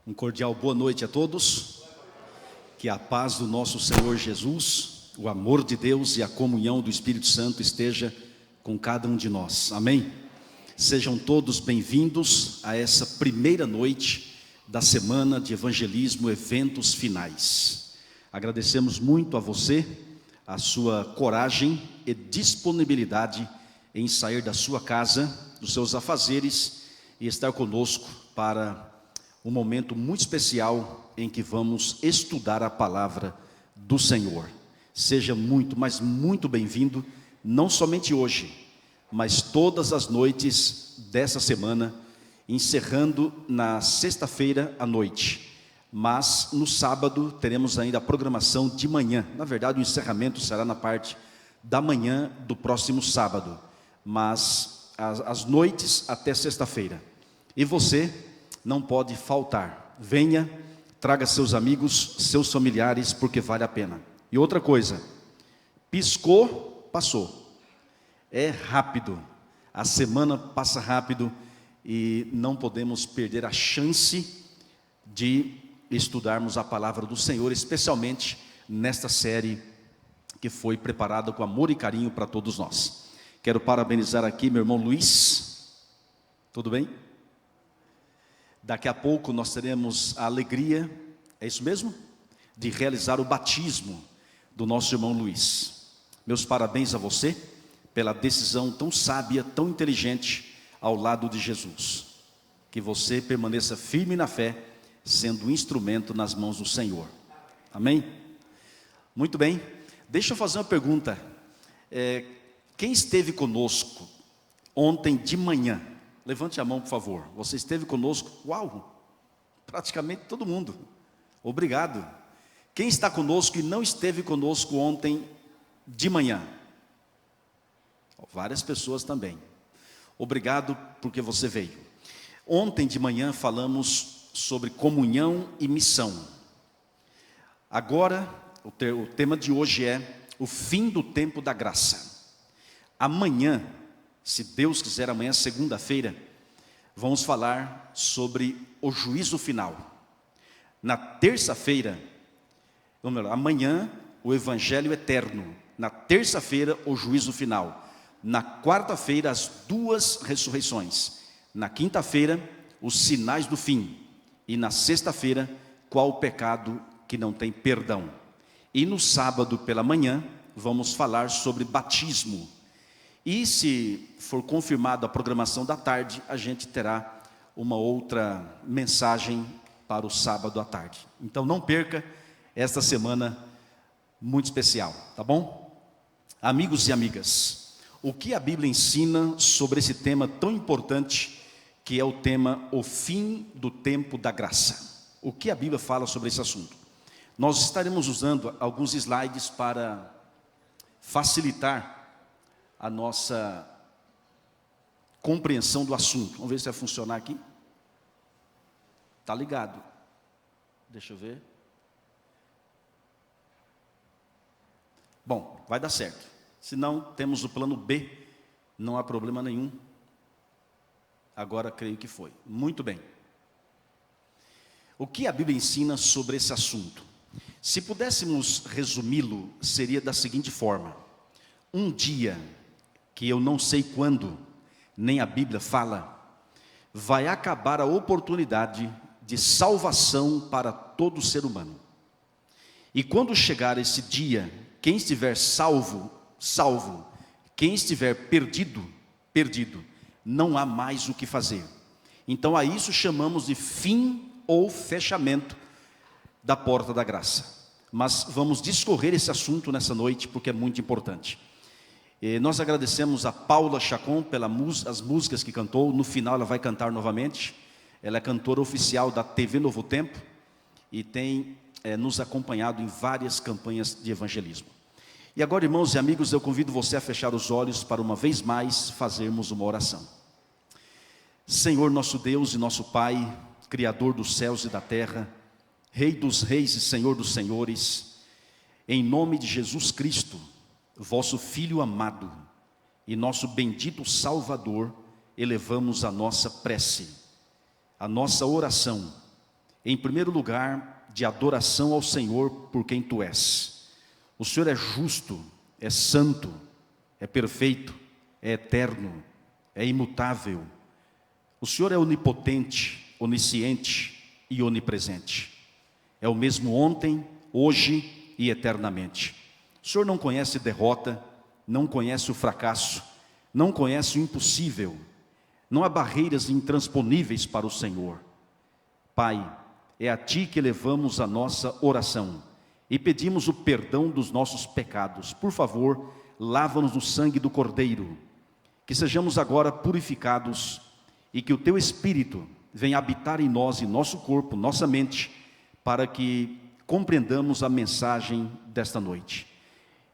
Um cordial boa noite a todos. Que a paz do nosso Senhor Jesus, o amor de Deus e a comunhão do Espírito Santo esteja com cada um de nós. Amém? Sejam todos bem-vindos a essa primeira noite da semana de evangelismo, eventos finais. Agradecemos muito a você, a sua coragem e disponibilidade em sair da sua casa, dos seus afazeres e estar conosco para um momento muito especial em que vamos estudar a palavra do Senhor. Seja muito, mas muito bem-vindo, não somente hoje, mas todas as noites dessa semana, encerrando na sexta-feira à noite. Mas no sábado teremos ainda a programação de manhã. Na verdade, o encerramento será na parte da manhã do próximo sábado, mas as noites até sexta-feira. E você não pode faltar. Venha, traga seus amigos, seus familiares, porque vale a pena. E outra coisa, piscou, passou. É rápido, a semana passa rápido e não podemos perder a chance de estudarmos a palavra do Senhor, especialmente nesta série que foi preparada com amor e carinho para todos nós. Quero parabenizar aqui meu irmão Luiz. Tudo bem? Daqui a pouco nós teremos a alegria, é isso mesmo? De realizar o batismo do nosso irmão Luiz. Meus parabéns a você pela decisão tão sábia, tão inteligente ao lado de Jesus. Que você permaneça firme na fé, sendo um instrumento nas mãos do Senhor. Amém? Muito bem. Deixa eu fazer uma pergunta. Quem esteve conosco ontem de manhã? Levante a mão, por favor. Você esteve conosco? Uau! Praticamente todo mundo. Obrigado. Quem está conosco e não esteve conosco ontem de manhã? Várias pessoas também. Obrigado porque você veio. Ontem de manhã falamos sobre comunhão e missão. Agora, o tema de hoje é o fim do tempo da graça. Amanhã, se Deus quiser, amanhã, segunda-feira, vamos falar sobre o juízo final. Na terça-feira, amanhã, o evangelho eterno. Na terça-feira, o juízo final. Na quarta-feira, as duas ressurreições. Na quinta-feira, os sinais do fim. E na sexta-feira, qual o pecado que não tem perdão. E no sábado pela manhã, vamos falar sobre batismo. E se for confirmada a programação da tarde, a gente terá uma outra mensagem para o sábado à tarde. Então não perca esta semana muito especial, tá bom? Amigos e amigas, o que a Bíblia ensina sobre esse tema tão importante, que é o tema o fim do tempo da graça? O que a Bíblia fala sobre esse assunto? Nós estaremos usando alguns slides para facilitar a nossa compreensão do assunto. Vamos ver se vai funcionar aqui. Está ligado? Deixa eu ver. Bom, vai dar certo. Se não, temos o plano B. Não há problema nenhum. Agora creio que foi. Muito bem. O que a Bíblia ensina sobre esse assunto? Se pudéssemos resumi-lo, seria da seguinte forma: um dia que eu não sei quando, nem a Bíblia fala, vai acabar a oportunidade de salvação para todo ser humano. E quando chegar esse dia, quem estiver salvo, salvo. Quem estiver perdido, perdido. Não há mais o que fazer. Então a isso chamamos de fim ou fechamento da porta da graça. Mas vamos discorrer esse assunto nessa noite, porque é muito importante. E nós agradecemos a Paula Chacon pelas músicas que cantou. No final ela vai cantar novamente. Ela é cantora oficial da TV Novo Tempo e tem nos acompanhado em várias campanhas de evangelismo. E agora, irmãos e amigos, eu convido você a fechar os olhos para uma vez mais fazermos uma oração. Senhor nosso Deus e nosso Pai, Criador dos céus e da terra, Rei dos reis e Senhor dos senhores, em nome de Jesus Cristo, vosso Filho amado e nosso bendito Salvador, elevamos a nossa prece, a nossa oração, em primeiro lugar, de adoração ao Senhor por quem Tu és. O Senhor é justo, é santo, é perfeito, é eterno, é imutável. O Senhor é onipotente, onisciente e onipresente. É o mesmo ontem, hoje e eternamente. O Senhor não conhece derrota, não conhece o fracasso, não conhece o impossível. Não há barreiras intransponíveis para o Senhor. Pai, é a Ti que levamos a nossa oração e pedimos o perdão dos nossos pecados. Por favor, lava-nos no sangue do Cordeiro, que sejamos agora purificados e que o Teu Espírito venha habitar em nós, em nosso corpo, nossa mente, para que compreendamos a mensagem desta noite.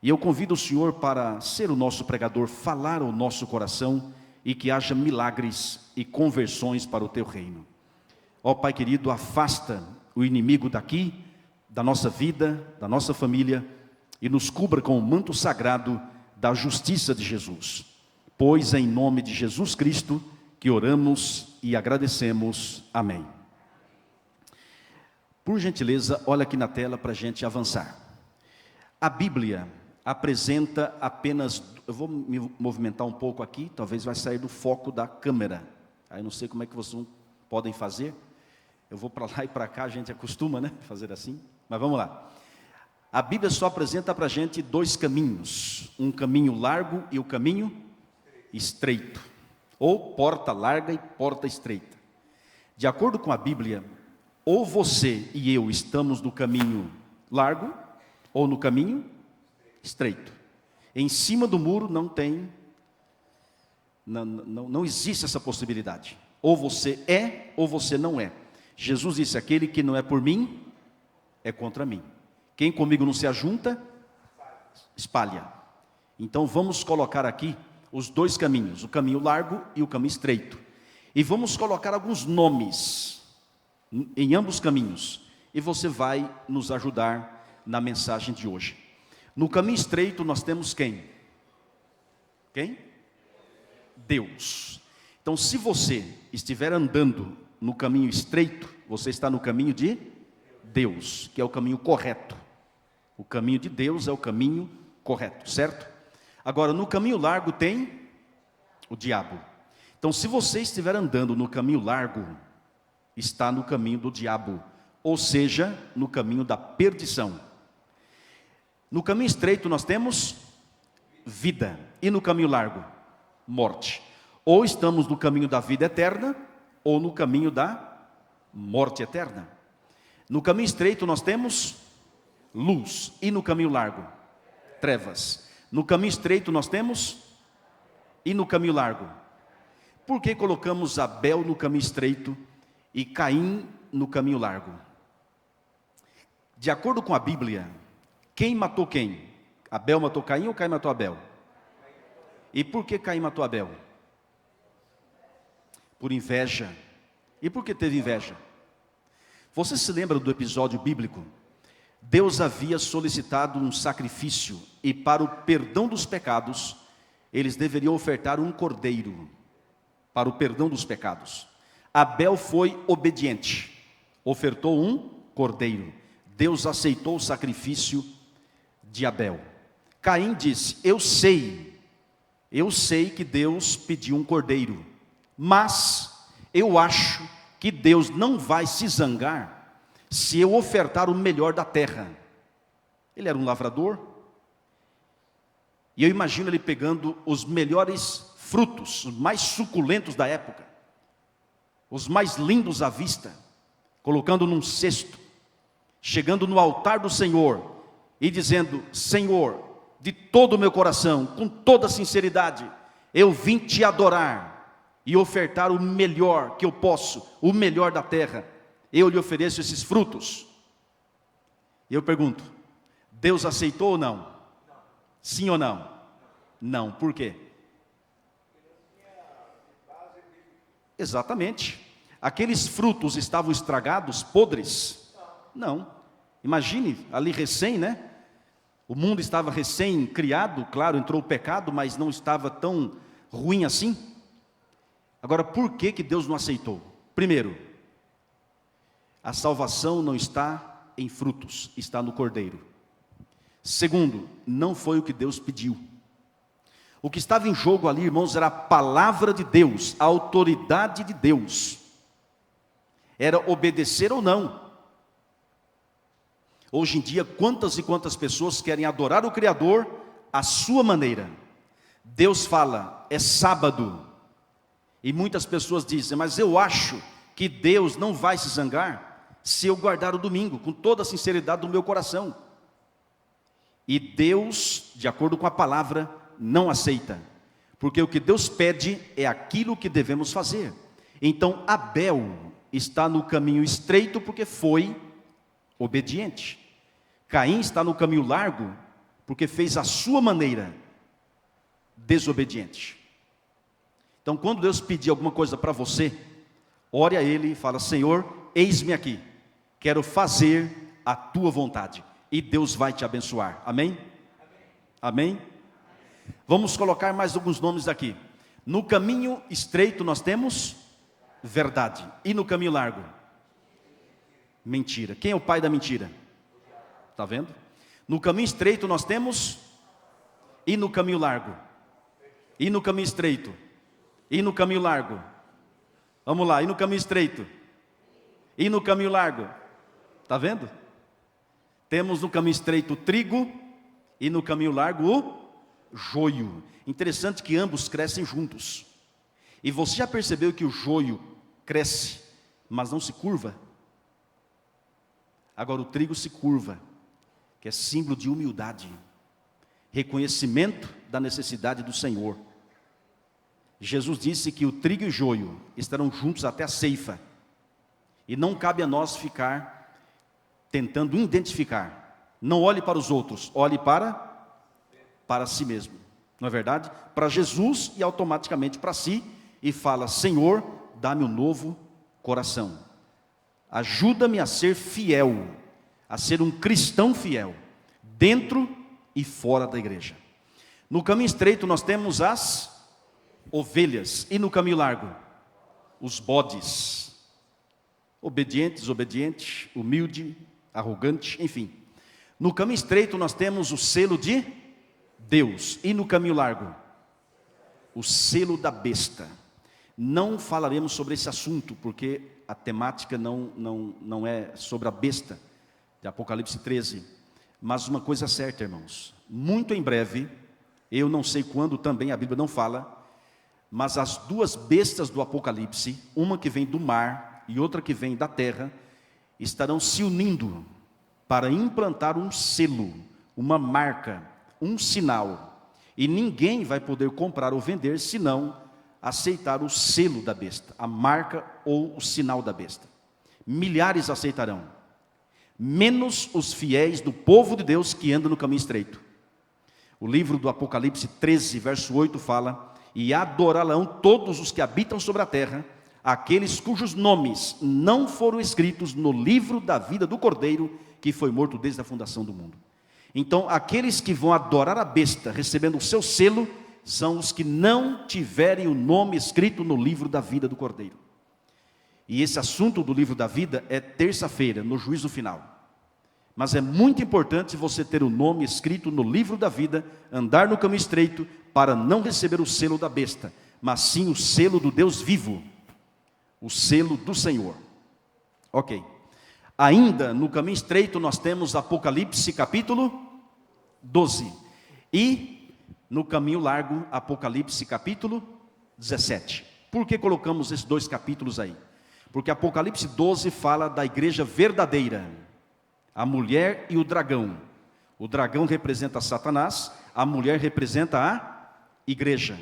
E eu convido o Senhor para ser o nosso pregador, falar ao nosso coração e que haja milagres e conversões para o Teu reino. Ó Pai querido, afasta o inimigo daqui, da nossa vida, da nossa família, e nos cubra com o manto sagrado da justiça de Jesus. Pois é em nome de Jesus Cristo que oramos e agradecemos. Amém. Por gentileza, olha aqui na tela para a gente avançar. A Bíblia apresenta apenas, eu vou me movimentar um pouco aqui, talvez vai sair do foco da câmera. Aí não sei como é que vocês podem fazer. Eu vou para lá e para cá, a gente acostuma, né, fazer assim. Mas vamos lá. A Bíblia só apresenta para a gente dois caminhos. Um caminho largo e o caminho estreito. Ou porta larga e porta estreita. De acordo com a Bíblia, ou você e eu estamos no caminho largo, ou no caminho estreito. Em cima do muro não existe essa possibilidade. Ou você é, ou você não é. Jesus disse, aquele que não é por mim, é contra mim. Quem comigo não se ajunta, espalha. Então vamos colocar aqui os dois caminhos, o caminho largo e o caminho estreito. E vamos colocar alguns nomes em ambos caminhos. E você vai nos ajudar na mensagem de hoje. No caminho estreito nós temos quem? Quem? Deus. Então se você estiver andando no caminho estreito, você está no caminho de Deus, que é o caminho correto. O caminho de Deus é o caminho correto, certo? Agora, no caminho largo tem o diabo. Então, se você estiver andando no caminho largo, está no caminho do diabo, ou seja, no caminho da perdição. No caminho estreito nós temos vida, e no caminho largo, morte. Ou estamos no caminho da vida eterna, ou no caminho da morte eterna. No caminho estreito nós temos luz, e no caminho largo, trevas. No caminho estreito nós temos, e no caminho largo. Por que colocamos Abel no caminho estreito e Caim no caminho largo? De acordo com a Bíblia, quem matou quem? Abel matou Caim ou Caim matou Abel? E por que Caim matou Abel? Por inveja. E por que teve inveja? Você se lembra do episódio bíblico? Deus havia solicitado um sacrifício e para o perdão dos pecados, eles deveriam ofertar um cordeiro para o perdão dos pecados. Abel foi obediente, ofertou um cordeiro. Deus aceitou o sacrifício de Abel. Caim disse, eu sei que Deus pediu um cordeiro, mas eu acho que Deus não vai se zangar se eu ofertar o melhor da terra. Ele era um lavrador, e eu imagino ele pegando os melhores frutos, os mais suculentos da época, os mais lindos à vista, colocando num cesto, chegando no altar do Senhor, e dizendo, Senhor, de todo o meu coração, com toda sinceridade, eu vim te adorar, e ofertar o melhor que eu posso, o melhor da terra, eu lhe ofereço esses frutos. E eu pergunto, Deus aceitou ou não? Sim ou não? Não, por quê? Exatamente. Aqueles frutos estavam estragados, podres? Não. Imagine, ali recém, né? O mundo estava recém-criado, claro, entrou o pecado, mas não estava tão ruim assim. Agora, por que Deus não aceitou? Primeiro, A salvação não está em frutos, está no Cordeiro. Segundo, não foi o que Deus pediu. O que estava em jogo ali, irmãos, era a palavra de Deus, a autoridade de Deus. Era obedecer ou não. Hoje em dia, quantas e quantas pessoas querem adorar o Criador à sua maneira. Deus fala, é sábado. E muitas pessoas dizem, mas eu acho que Deus não vai se zangar se eu guardar o domingo, com toda a sinceridade do meu coração. E Deus, de acordo com a palavra, não aceita. Porque o que Deus pede é aquilo que devemos fazer. Então Abel está no caminho estreito porque foi obediente. Caim está no caminho largo porque fez a sua maneira, desobediente. Então quando Deus pedir alguma coisa para você, ore a Ele e fala, Senhor, eis-me aqui, quero fazer a tua vontade. E Deus vai te abençoar, amém? Amém? Vamos colocar mais alguns nomes aqui. No caminho estreito nós temos verdade, e no caminho largo? Mentira. Quem é o pai da mentira? Está vendo? No caminho estreito nós temos, e no caminho largo? E no caminho estreito? E no caminho largo? Vamos lá, e no caminho estreito? E no caminho largo? Está vendo? Temos no caminho estreito o trigo, e no caminho largo o joio. Interessante que ambos crescem juntos. E você já percebeu que o joio cresce, mas não se curva? Agora o trigo se curva, que é símbolo de humildade, reconhecimento da necessidade do Senhor. Jesus disse que o trigo e o joio estarão juntos até a ceifa. E não cabe a nós ficar tentando identificar. Não olhe para os outros, olhe para si mesmo. Não é verdade? Para Jesus e automaticamente para si. E fala, Senhor, dá-me um novo coração. Ajuda-me a ser fiel, a ser um cristão fiel, dentro e fora da igreja. No caminho estreito nós temos as ovelhas, e no caminho largo, os bodes. Obedientes, humilde, arrogante, enfim. No caminho estreito nós temos o selo de Deus, e no caminho largo, o selo da besta. Não falaremos sobre esse assunto, porque a temática não é sobre a besta, de Apocalipse 13. Mas uma coisa certa, irmãos, muito em breve, eu não sei quando também, a Bíblia não fala, mas as duas bestas do Apocalipse, uma que vem do mar e outra que vem da terra, estarão se unindo para implantar um selo, uma marca, um sinal. E ninguém vai poder comprar ou vender, senão aceitar o selo da besta, a marca ou o sinal da besta. Milhares aceitarão, menos os fiéis do povo de Deus que andam no caminho estreito. O livro do Apocalipse 13, verso 8 fala, e adorá-lo todos os que habitam sobre a terra, aqueles cujos nomes não foram escritos no livro da vida do Cordeiro, que foi morto desde a fundação do mundo. Então, aqueles que vão adorar a besta, recebendo o seu selo, são os que não tiverem o nome escrito no livro da vida do Cordeiro. E esse assunto do livro da vida é terça-feira, no juízo final. Mas é muito importante você ter o nome escrito no livro da vida, andar no caminho estreito, para não receber o selo da besta, mas sim o selo do Deus vivo, o selo do Senhor. Ok. Ainda no caminho estreito nós temos Apocalipse capítulo 12. E no caminho largo, Apocalipse capítulo 17. Por que colocamos esses dois capítulos aí? Porque Apocalipse 12 fala da igreja verdadeira, a mulher e o dragão. O dragão representa Satanás, a mulher representa a igreja.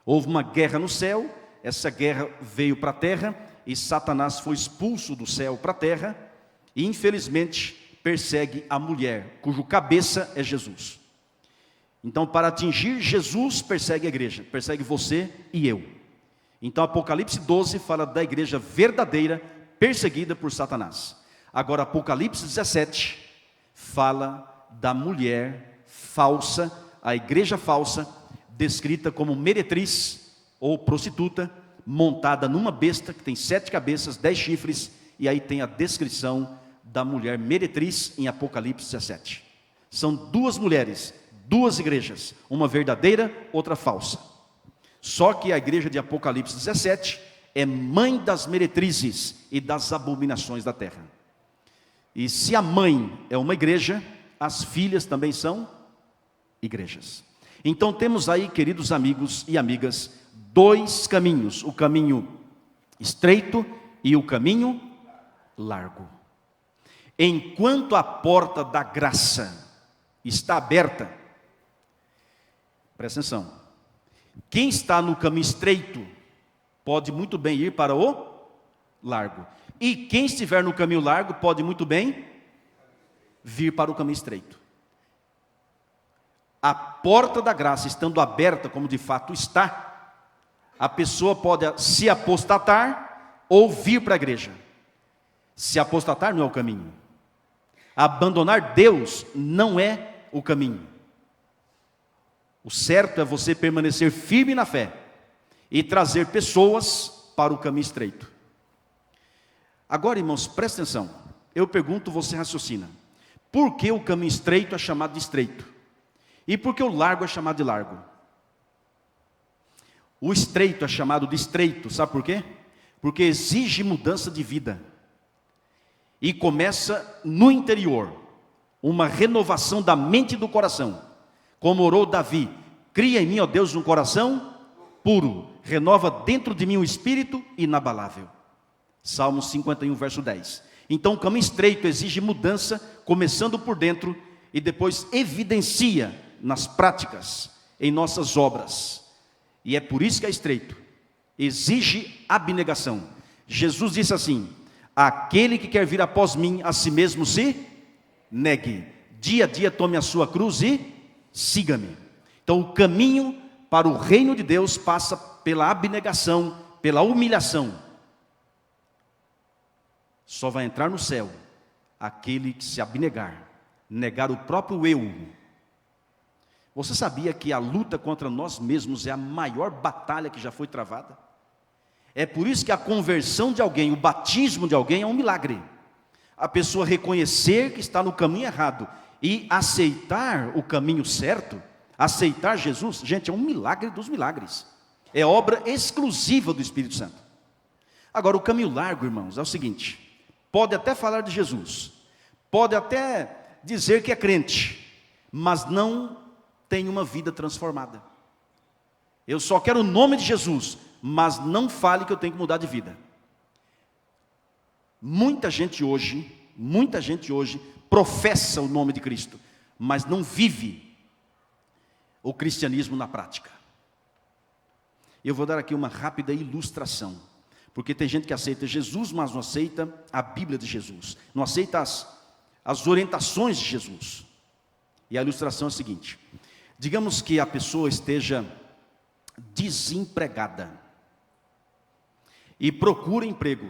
Houve uma guerra no céu, essa guerra veio para a terra, e Satanás foi expulso do céu para a terra, e infelizmente persegue a mulher, cujo cabeça é Jesus. Então, para atingir Jesus, persegue a igreja, persegue você e eu. Então, Apocalipse 12 fala da igreja verdadeira, perseguida por Satanás. Agora, Apocalipse 17 fala da mulher falsa, a igreja falsa, descrita como meretriz ou prostituta, montada numa besta que tem 7 cabeças, 10 chifres e aí tem a descrição da mulher meretriz em Apocalipse 17. São duas mulheres, duas igrejas, uma verdadeira, outra falsa. Só que a igreja de Apocalipse 17 é mãe das meretrizes e das abominações da terra. E se a mãe é uma igreja, as filhas também são igrejas. Então temos aí, queridos amigos e amigas, dois caminhos: o caminho estreito e o caminho largo. Enquanto a porta da graça está aberta, presta atenção, quem está no caminho estreito pode muito bem ir para o largo, e quem estiver no caminho largo pode muito bem vir para o caminho estreito. A porta da graça estando aberta, como de fato está, a pessoa pode se apostatar ou vir para a igreja. Se apostatar não é o caminho. Abandonar Deus não é o caminho. O certo é você permanecer firme na fé e trazer pessoas para o caminho estreito. Agora, irmãos, presta atenção. Eu pergunto, você raciocina. Por que o caminho estreito é chamado de estreito? E por que o largo é chamado de largo? O estreito é chamado de estreito, sabe por quê? Porque exige mudança de vida. E começa no interior, uma renovação da mente e do coração. Como orou Davi: cria em mim, ó Deus, um coração puro, renova dentro de mim um espírito inabalável. Salmo 51, verso 10. Então o caminho estreito exige mudança, começando por dentro, e depois evidencia nas práticas, em nossas obras. E é por isso que é estreito. Exige abnegação. Jesus disse assim: aquele que quer vir após mim, a si mesmo se negue. Dia a dia tome a sua cruz e siga-me. Então o caminho para o reino de Deus passa pela abnegação, pela humilhação. Só vai entrar no céu aquele que se abnegar, negar o próprio eu. Você sabia que a luta contra nós mesmos é a maior batalha que já foi travada? É por isso que a conversão de alguém, o batismo de alguém é um milagre. A pessoa reconhecer que está no caminho errado e aceitar o caminho certo, aceitar Jesus, gente, é um milagre dos milagres. É obra exclusiva do Espírito Santo. Agora, o caminho largo, irmãos, é o seguinte: pode até falar de Jesus, pode até dizer que é crente, mas não tem uma vida transformada. Eu só quero o nome de Jesus, mas não fale que eu tenho que mudar de vida. Muita gente hoje professa o nome de Cristo, mas não vive o cristianismo na prática. Eu vou dar aqui uma rápida ilustração, porque tem gente que aceita Jesus, mas não aceita a Bíblia de Jesus, não aceita as orientações de Jesus. E a ilustração é a seguinte: digamos que a pessoa esteja desempregada e procura emprego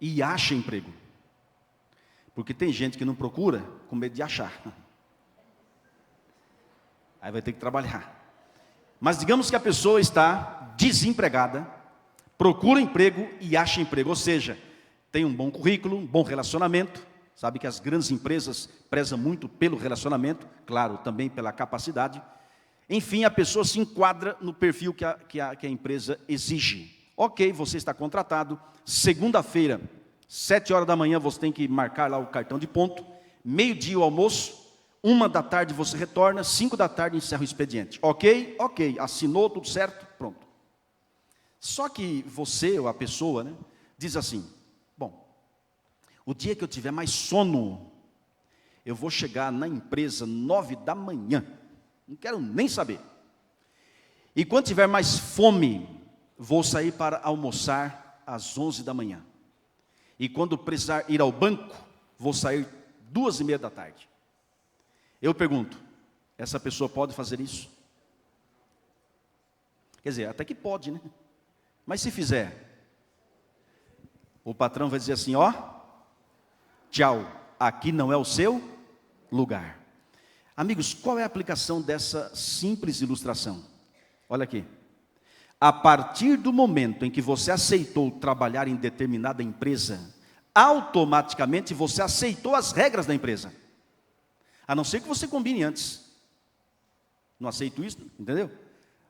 e acha emprego, porque tem gente que não procura com medo de achar, aí vai ter que trabalhar. Mas digamos que a pessoa está desempregada, procura emprego e acha emprego, ou seja, tem um bom currículo, um bom relacionamento. Sabe que as grandes empresas prezam muito pelo relacionamento, claro, também pela capacidade. Enfim, a pessoa se enquadra no perfil que a empresa exige. Ok, você está contratado, segunda-feira, 7 horas da manhã você tem que marcar lá o cartão de ponto, meio-dia o almoço, 1 da tarde você retorna, 5 da tarde encerra o expediente. Ok, assinou, tudo certo, pronto. Só que você, ou a pessoa, né, diz assim: bom, o dia que eu tiver mais sono, eu vou chegar na empresa 9 da manhã, não quero nem saber. E quando tiver mais fome, vou sair para almoçar às 11 da manhã. E quando precisar ir ao banco, vou sair 2:30 da tarde. Eu pergunto, essa pessoa pode fazer isso? Quer dizer, até que pode, né? Mas se fizer, o patrão vai dizer assim: ó, tchau, aqui não é o seu lugar. Amigos, qual é a aplicação dessa simples ilustração? Olha aqui. A partir do momento em que você aceitou trabalhar em determinada empresa, automaticamente você aceitou as regras da empresa. A não ser que você combine antes. Não aceito isso, entendeu?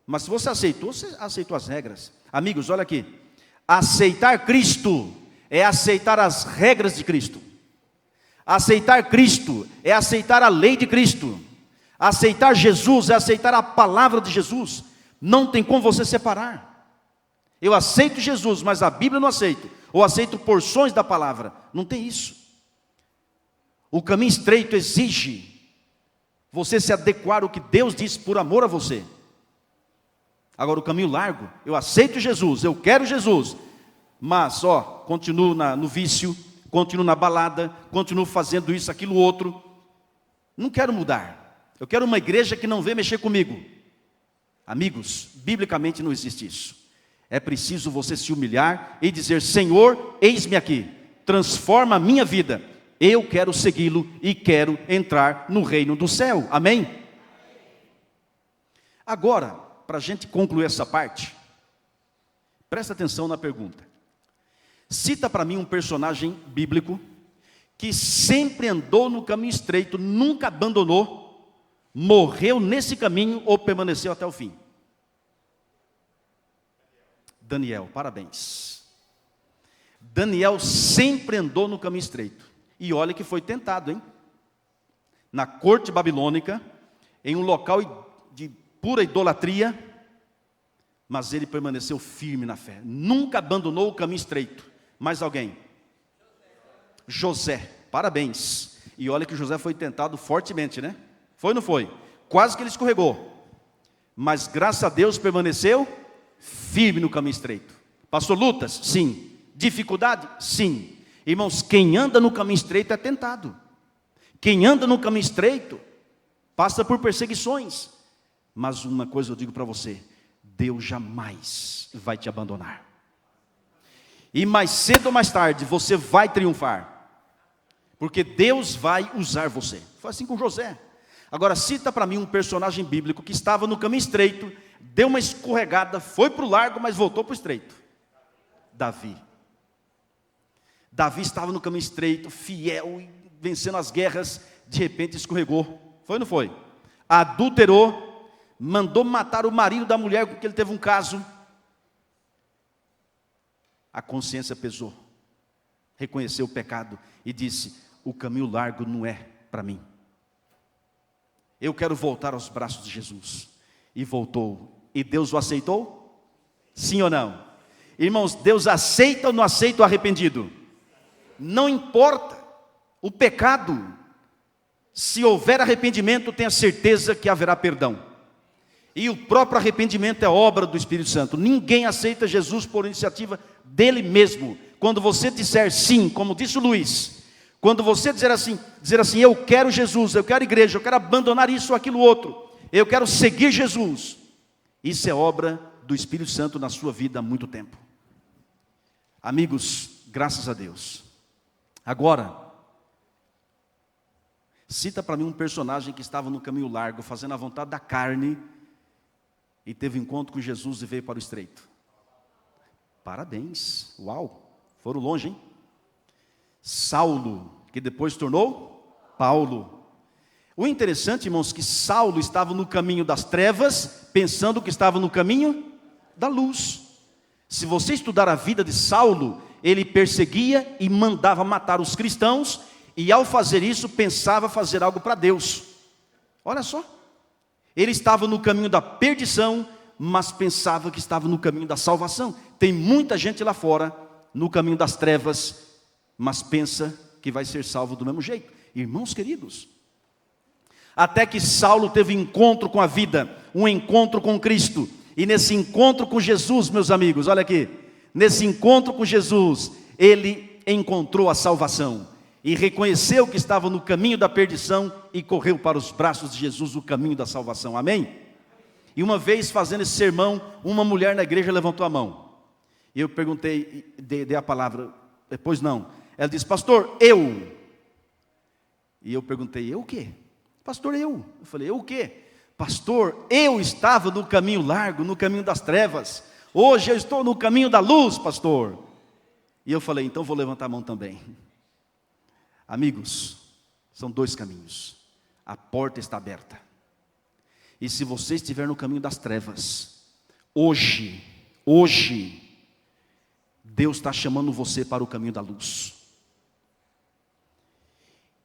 Mas se você aceitou as regras. Amigos, olha aqui. Aceitar Cristo é aceitar as regras de Cristo. Aceitar Cristo é aceitar a lei de Cristo. Aceitar Jesus é aceitar a palavra de Jesus. Não tem como você separar. Eu aceito Jesus, mas a Bíblia eu não aceito. Ou aceito porções da palavra. Não tem isso. O caminho estreito exige você se adequar ao que Deus disse por amor a você. Agora o caminho largo, eu aceito Jesus, eu quero Jesus, mas continuo no vício, continuo na balada, continuo fazendo isso, aquilo, outro. Não quero mudar. Eu quero uma igreja que não vem mexer comigo. Amigos, biblicamente não existe isso. É preciso você se humilhar e dizer: Senhor, eis-me aqui, transforma a minha vida. Eu quero segui-lo e quero entrar no reino do céu. Amém? Agora, para a gente concluir essa parte, presta atenção na pergunta. Cita para mim um personagem bíblico que sempre andou no caminho estreito, nunca abandonou, morreu nesse caminho ou permaneceu até o fim. Daniel, parabéns. Daniel sempre andou no caminho estreito. E olha que foi tentado, hein? Na corte babilônica, em um local de pura idolatria, mas ele permaneceu firme na fé. Nunca abandonou o caminho estreito. Mais alguém? José, parabéns. E olha que José foi tentado fortemente, né? Foi ou não foi? Quase que ele escorregou. Mas graças a Deus permaneceu firme no caminho estreito. Passou lutas? Sim. Dificuldade? Sim. Irmãos, quem anda no caminho estreito é tentado. Quem anda no caminho estreito passa por perseguições. Mas uma coisa eu digo para você: Deus jamais vai te abandonar. E mais cedo ou mais tarde você vai triunfar. Porque Deus vai usar você. Foi assim com José. Agora cita para mim um personagem bíblico que estava no caminho estreito, deu uma escorregada, foi para o largo, mas voltou para o estreito. Davi. Davi estava no caminho estreito, fiel, vencendo as guerras, de repente escorregou. Foi ou não foi? Adulterou, mandou matar o marido da mulher com que ele teve um caso. A consciência pesou, reconheceu o pecado e disse: o caminho largo não é para mim. Eu quero voltar aos braços de Jesus. E voltou. E Deus o aceitou? Sim ou não? Irmãos, Deus aceita ou não aceita o arrependido? Não importa o pecado, se houver arrependimento, tenha certeza que haverá perdão. E o próprio arrependimento é obra do Espírito Santo. Ninguém aceita Jesus por iniciativa dele mesmo. Quando você disser sim, como disse o Luiz, quando você dizer assim, eu quero Jesus, eu quero igreja, eu quero abandonar isso ou aquilo outro, eu quero seguir Jesus, isso é obra do Espírito Santo na sua vida há muito tempo. Amigos, graças a Deus. Agora, cita para mim um personagem que estava no caminho largo, fazendo a vontade da carne, e teve encontro com Jesus e veio para o estreito. Parabéns, uau, foram longe, hein? Saulo, que depois se tornou Paulo. O interessante, irmãos, que Saulo estava no caminho das trevas, pensando que estava no caminho da luz. Se você estudar a vida de Saulo, ele perseguia e mandava matar os cristãos, e ao fazer isso, pensava fazer algo para Deus. Olha só, ele estava no caminho da perdição, mas pensava que estava no caminho da salvação. Tem muita gente lá fora, no caminho das trevas, mas pensa que vai ser salvo do mesmo jeito. Irmãos queridos, até que Saulo teve encontro com a vida, um encontro com Cristo, e nesse encontro com Jesus, meus amigos, olha aqui, nesse encontro com Jesus, ele encontrou a salvação, e reconheceu que estava no caminho da perdição, e correu para os braços de Jesus, o caminho da salvação, amém? E uma vez fazendo esse sermão, uma mulher na igreja levantou a mão, e eu perguntei, dei a palavra, depois não, ela disse: pastor, eu. E eu perguntei: eu o quê? Pastor, eu falei: eu o quê? Pastor, eu estava no caminho largo, no caminho das trevas, hoje eu estou no caminho da luz, pastor. E eu falei, então vou levantar a mão também. Amigos, são dois caminhos. A porta está aberta. E se você estiver no caminho das trevas, hoje, Deus está chamando você para o caminho da luz.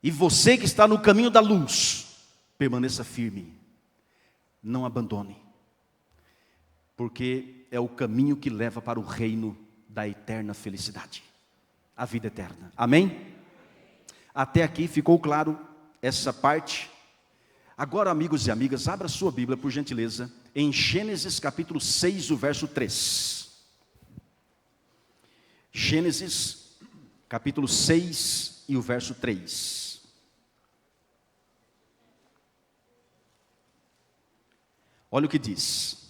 E você que está no caminho da luz, permaneça firme. Não abandone. Porque é o caminho que leva para o reino da eterna felicidade. A vida eterna. Amém? Até aqui ficou claro essa parte? Agora, amigos e amigas, abra sua Bíblia, por gentileza, em Gênesis capítulo 6, o verso 3. Gênesis capítulo 6 e o verso 3. Olha o que diz.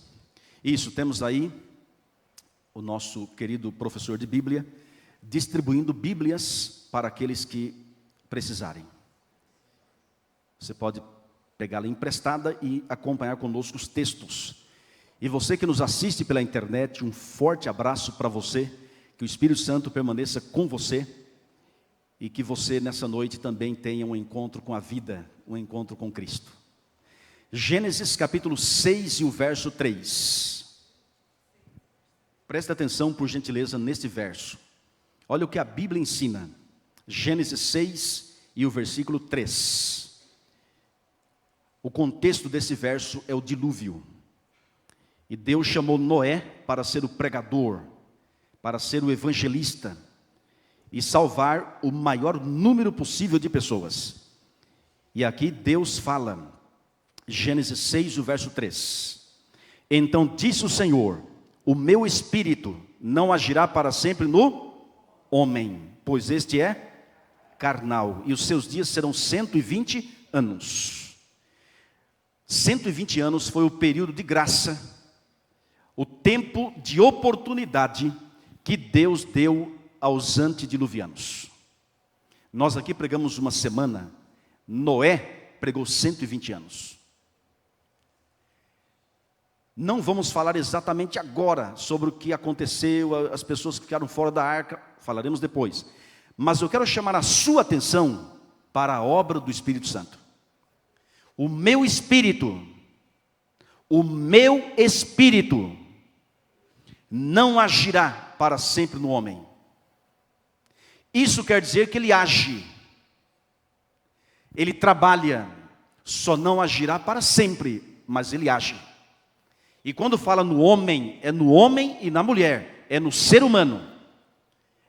Isso, temos aí o nosso querido professor de Bíblia, distribuindo Bíblias para aqueles que precisarem. Você pode pegá-la emprestada e acompanhar conosco os textos. E você que nos assiste pela internet, um forte abraço para você, que o Espírito Santo permaneça com você, e que você nessa noite também tenha um encontro com a vida, um encontro com Cristo. Gênesis capítulo 6 e o verso 3. Presta atenção, por gentileza, neste verso. Olha o que a Bíblia ensina. Gênesis 6 e o versículo 3. O contexto desse verso é o dilúvio. E Deus chamou Noé para ser o pregador, para ser o evangelista e salvar o maior número possível de pessoas. E aqui Deus fala, Gênesis 6, o verso 3. Então disse o Senhor: o meu espírito não agirá para sempre no homem, pois este é carnal, e os seus dias serão 120 anos. 120 anos foi o período de graça, o tempo de oportunidade que Deus deu aos antediluvianos. Nós aqui pregamos uma semana, Noé pregou 120 anos. Não vamos falar exatamente agora sobre o que aconteceu, as pessoas que ficaram fora da arca, falaremos depois. Mas eu quero chamar a sua atenção para a obra do Espírito Santo. O meu espírito não agirá para sempre no homem. Isso quer dizer que ele age, ele trabalha, só não agirá para sempre, mas ele age. E quando fala no homem, é no homem e na mulher, é no ser humano,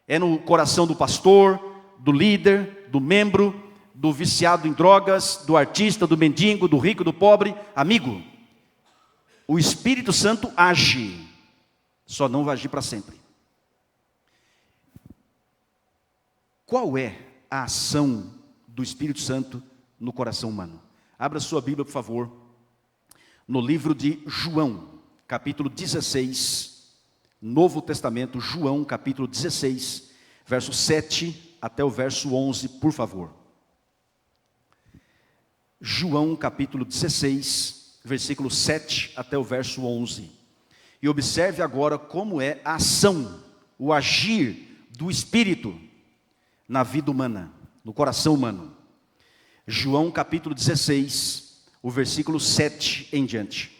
é no coração do pastor, do líder, do membro, do viciado em drogas, do artista, do mendigo, do rico, do pobre. Amigo, o Espírito Santo age, só não vai agir para sempre. Qual é a ação do Espírito Santo no coração humano? Abra sua Bíblia, por favor, no livro de João, capítulo 16, Novo Testamento, João, capítulo 16, verso 7 até o verso 11, por favor. João, capítulo 16, versículo 7 até o verso 11. E observe agora como é a ação, o agir do Espírito na vida humana, no coração humano. João, capítulo 16, o versículo 7 em diante.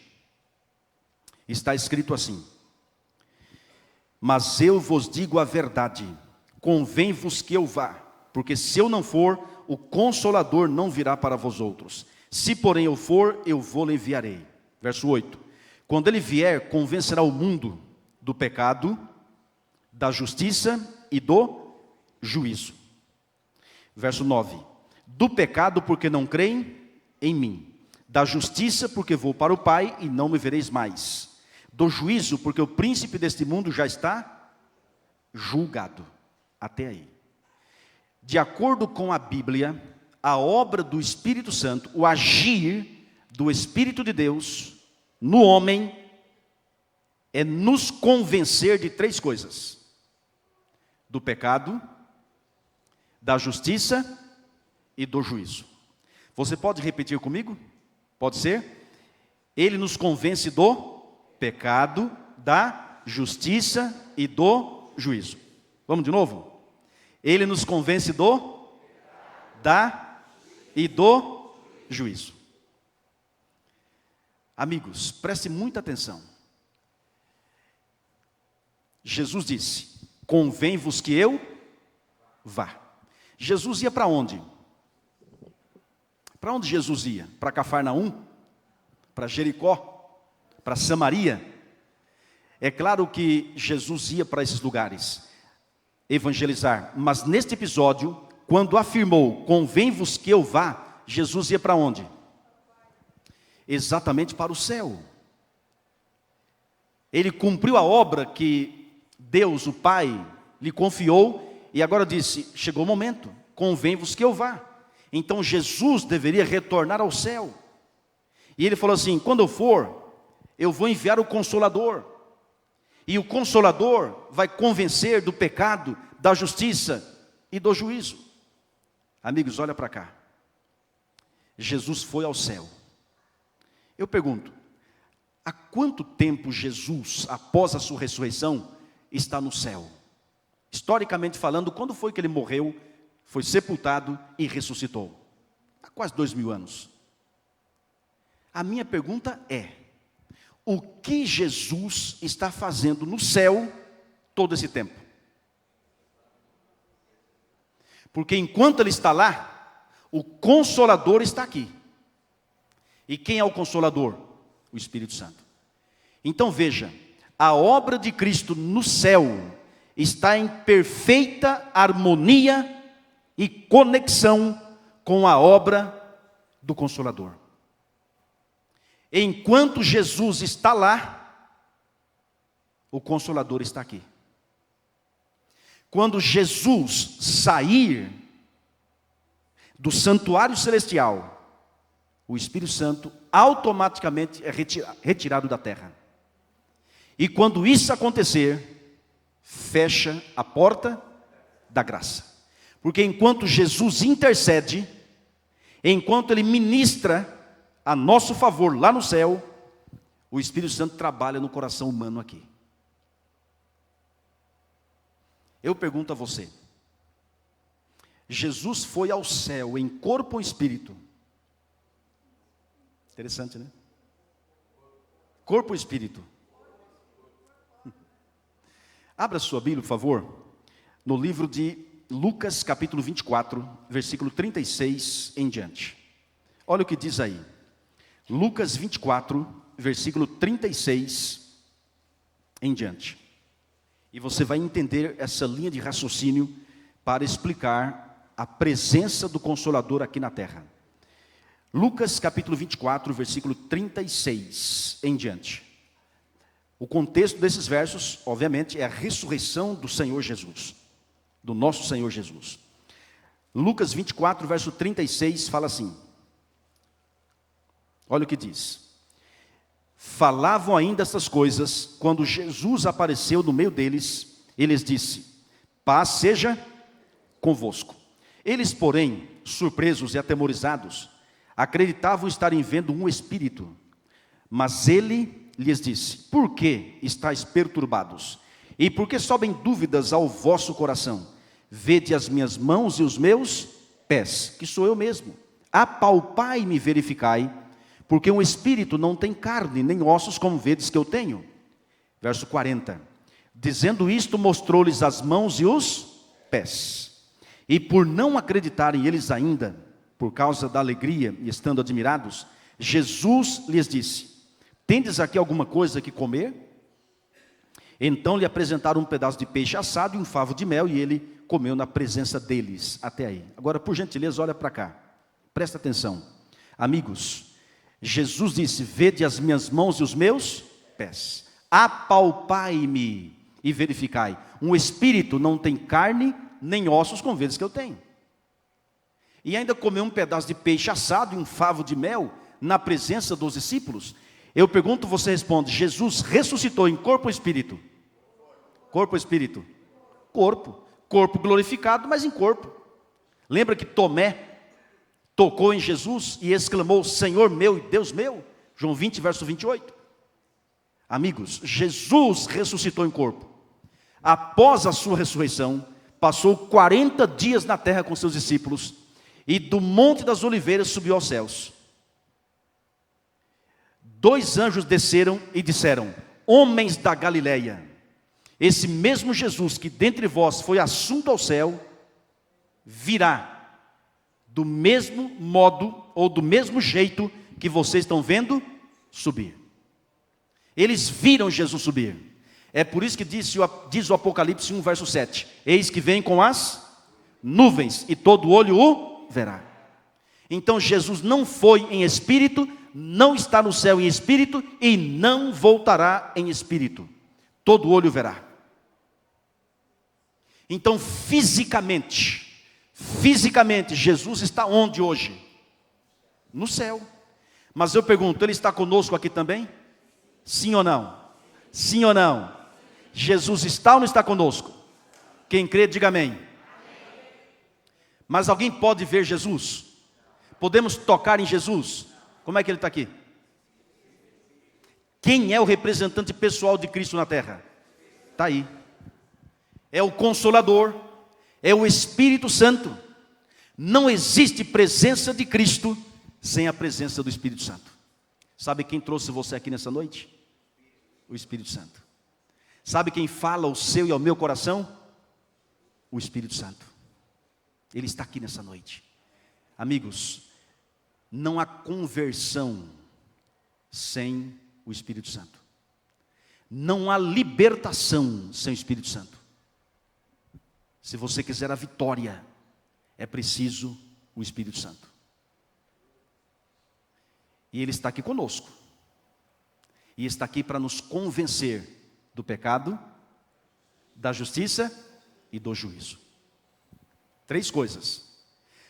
Está escrito assim: mas eu vos digo a verdade, convém-vos que eu vá, porque se eu não for, o Consolador não virá para vós outros. Se porém eu for, eu vou-lhe enviarei. Verso 8. Quando ele vier, convencerá o mundo do pecado, da justiça e do juízo. Verso 9. Do pecado, porque não creem em mim. Da justiça, porque vou para o Pai e não me vereis mais. Do juízo, porque o príncipe deste mundo já está julgado. Até aí. De acordo com a Bíblia, a obra do Espírito Santo, o agir do Espírito de Deus no homem, é nos convencer de três coisas: do pecado, da justiça e do juízo. Você pode repetir comigo? Pode ser? Ele nos convence do pecado, da justiça e do juízo. Vamos de novo? Ele nos convence e do juízo. Amigos, preste muita atenção. Jesus disse: convém-vos que eu vá. Jesus ia para onde? Para onde Jesus ia? Para Cafarnaum? Para Jericó? Para Samaria? É claro que Jesus ia para esses lugares evangelizar, mas neste episódio, quando afirmou: convém-vos que eu vá, Jesus ia para onde? Exatamente para o céu. Ele cumpriu a obra que Deus, o Pai, lhe confiou, e agora disse: chegou o momento, convém-vos que eu vá. Então Jesus deveria retornar ao céu. E ele falou assim: quando eu for, eu vou enviar o Consolador. E o Consolador vai convencer do pecado, da justiça e do juízo. Amigos, olha para cá. Jesus foi ao céu. Eu pergunto, há quanto tempo Jesus, após a sua ressurreição, está no céu? Historicamente falando, quando foi que ele morreu, foi sepultado e ressuscitou? Há quase 2000 anos. A minha pergunta é: o que Jesus está fazendo no céu todo esse tempo? Porque enquanto ele está lá, o Consolador está aqui. E quem é o Consolador? O Espírito Santo. Então veja, a obra de Cristo no céu está em perfeita harmonia e conexão com a obra do Consolador. Enquanto Jesus está lá, o Consolador está aqui. Quando Jesus sair do santuário celestial, o Espírito Santo automaticamente é retirado da terra. E quando isso acontecer, fecha a porta da graça. Porque enquanto Jesus intercede, enquanto Ele ministra a nosso favor lá no céu, o Espírito Santo trabalha no coração humano aqui. Eu pergunto a você: Jesus foi ao céu em corpo ou espírito? Interessante, né? Corpo ou espírito? Abra sua Bíblia, por favor, no livro de Lucas, capítulo 24, versículo 36 em diante. Olha o que diz aí. Lucas 24, versículo 36 em diante. E você vai entender essa linha de raciocínio para explicar a presença do Consolador aqui na terra. Lucas capítulo 24, versículo 36 em diante. O contexto desses versos, obviamente, é a ressurreição do Senhor Jesus, do nosso Senhor Jesus. Lucas 24, verso 36 fala assim. Olha o que diz. Falavam ainda essas coisas, quando Jesus apareceu no meio deles, ele lhes disse: paz seja convosco. Eles, porém, surpresos e atemorizados, acreditavam estarem vendo um espírito. Mas ele lhes disse: por que estáis perturbados? E por que sobem dúvidas ao vosso coração? Vede as minhas mãos e os meus pés, que sou eu mesmo. Apalpai-me e verificai, porque um espírito não tem carne, nem ossos, como vedes que eu tenho. Verso 40. Dizendo isto, mostrou-lhes as mãos e os pés. E por não acreditarem eles ainda, por causa da alegria e estando admirados, Jesus lhes disse: tendes aqui alguma coisa que comer? Então lhe apresentaram um pedaço de peixe assado e um favo de mel, e ele comeu na presença deles. Até aí. Agora, por gentileza, olha para cá. Presta atenção. Amigos, Jesus disse: vede as minhas mãos e os meus pés. Apalpai-me e verificai. Um espírito não tem carne, nem ossos, como vedes que eu tenho. E ainda comeu um pedaço de peixe assado e um favo de mel na presença dos discípulos. Eu pergunto, você responde: Jesus ressuscitou em corpo ou espírito? Corpo ou espírito? Corpo. Corpo glorificado, mas em corpo. Lembra que Tomé tocou em Jesus e exclamou: Senhor meu e Deus meu? João 20, verso 28. Amigos, Jesus ressuscitou em corpo. após a sua ressurreição, passou 40 dias na terra com seus discípulos, e do Monte das Oliveiras subiu aos céus. 2 anjos desceram e disseram: homens da Galileia, esse mesmo Jesus que dentre vós foi assunto ao céu, virá do mesmo modo, ou do mesmo jeito que vocês estão vendo subir. Eles viram Jesus subir. É por isso que diz o Apocalipse 1, verso 7. Eis que vem com as nuvens, e todo olho o verá. Então Jesus não foi em espírito, não está no céu em espírito, e não voltará em espírito. Todo olho verá. Então fisicamente, Jesus está onde hoje? No céu. Mas eu pergunto, Ele está conosco aqui também? Sim ou não? Sim ou não? Jesus está ou não está conosco? Quem crê, diga amém. Mas alguém pode ver Jesus? Podemos tocar em Jesus? Como é que Ele está aqui? Quem é o representante pessoal de Cristo na terra? Está aí. É o Consolador, é o Espírito Santo. Não existe presença de Cristo sem a presença do Espírito Santo. Sabe quem trouxe você aqui nessa noite? O Espírito Santo. Sabe quem fala ao seu e ao meu coração? O Espírito Santo. Ele está aqui nessa noite. Amigos, não há conversão sem o Espírito Santo. Não há libertação sem o Espírito Santo. Se você quiser a vitória, é preciso o Espírito Santo. E Ele está aqui conosco. E está aqui para nos convencer do pecado, da justiça e do juízo. 3 coisas.